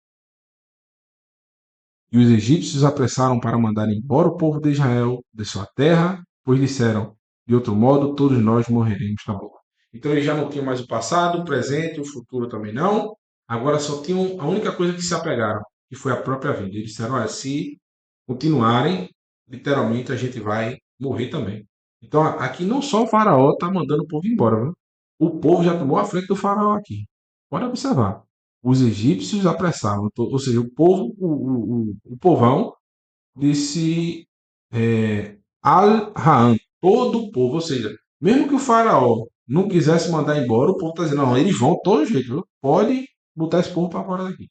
E os egípcios apressaram para mandar embora o povo de Israel de sua terra, pois disseram: de outro modo, todos nós morreremos na boca. Então eles já não tinham mais o passado, o presente, o futuro também não. Agora só tinham a única coisa que se apegaram, que foi a própria vida. Eles disseram: olha, se continuarem, literalmente a gente vai morrer também. Então aqui não só o faraó está mandando o povo embora, viu? O povo já tomou a frente do faraó aqui. Pode observar. Os egípcios apressavam, ou seja, o povo, o povão disse Al-Haan, todo o povo, ou seja, mesmo que o faraó não quisesse mandar embora, o povo está dizendo, não, eles vão de todo jeito, viu? Pode botar esse povo para fora daqui.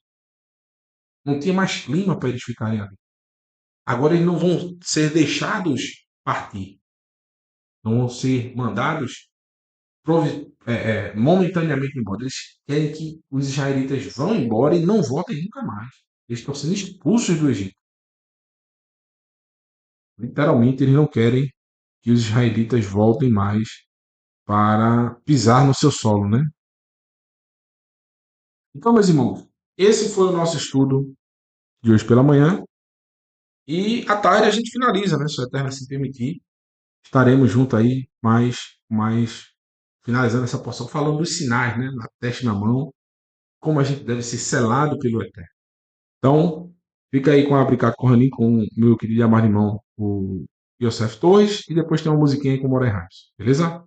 Não tinha mais clima para eles ficarem ali. Agora eles não vão ser deixados partir, não vão ser mandados momentaneamente embora. Eles querem que os israelitas vão embora e não voltem nunca mais. Eles estão sendo expulsos do Egito. Literalmente, eles não querem que os israelitas voltem mais para pisar no seu solo, né? Então, meus irmãos, esse foi o nosso estudo de hoje pela manhã. E à tarde a gente finaliza, né? Se o Eterno se permitir, estaremos juntos aí mais finalizando essa porção, falando dos sinais, né? Na teste na mão, como a gente deve ser selado pelo Eterno. Então, fica aí com a Abricar Kohanim, com o meu querido e amado irmão, o Yosef Torres, e depois tem uma musiquinha aí com o Moré Ramos, beleza?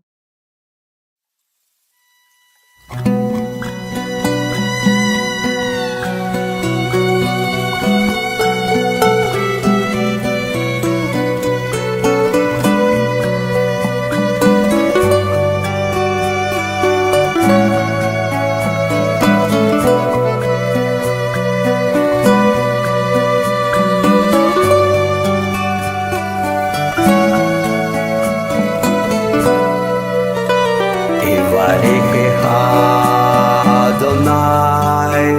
Adonai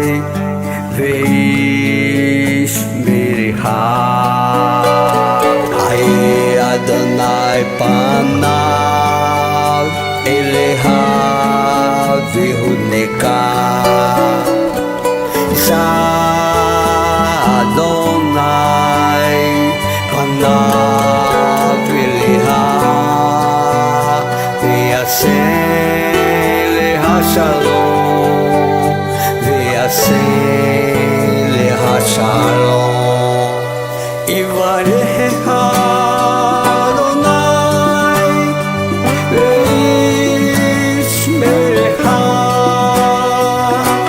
veish miriha Ay Adonai panav eleha vihuneka Adonai panav eleha v'yaseh Shalom, v'yaseh leha shalom. Yivarecha Adonai v'yishmerecha.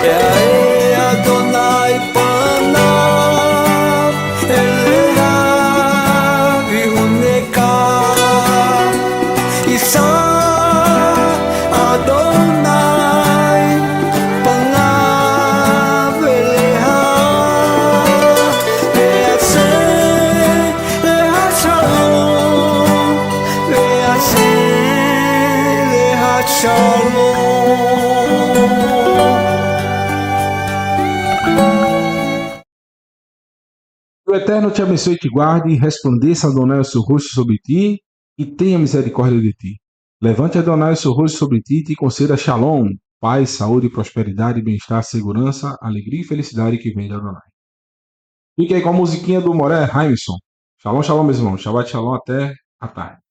Ya'eh Adonai panav elecha v'yihuneka. Yisa Adonai panav elecha v'yaseh leha shalom v'yaseh leha shalom. Que o Eterno te abençoe e te guarde, resplandeça Adonai o seu rosto sobre ti e tenha misericórdia de ti. Levante Adonai o seu rosto sobre ti e te conceda shalom, paz, saúde, prosperidade, bem-estar, segurança, alegria e felicidade que vem de Adonai. Fique aí com a musiquinha do Moré Raimson. Shalom, shalom, meus irmãos. Shabbat shalom, até a tarde.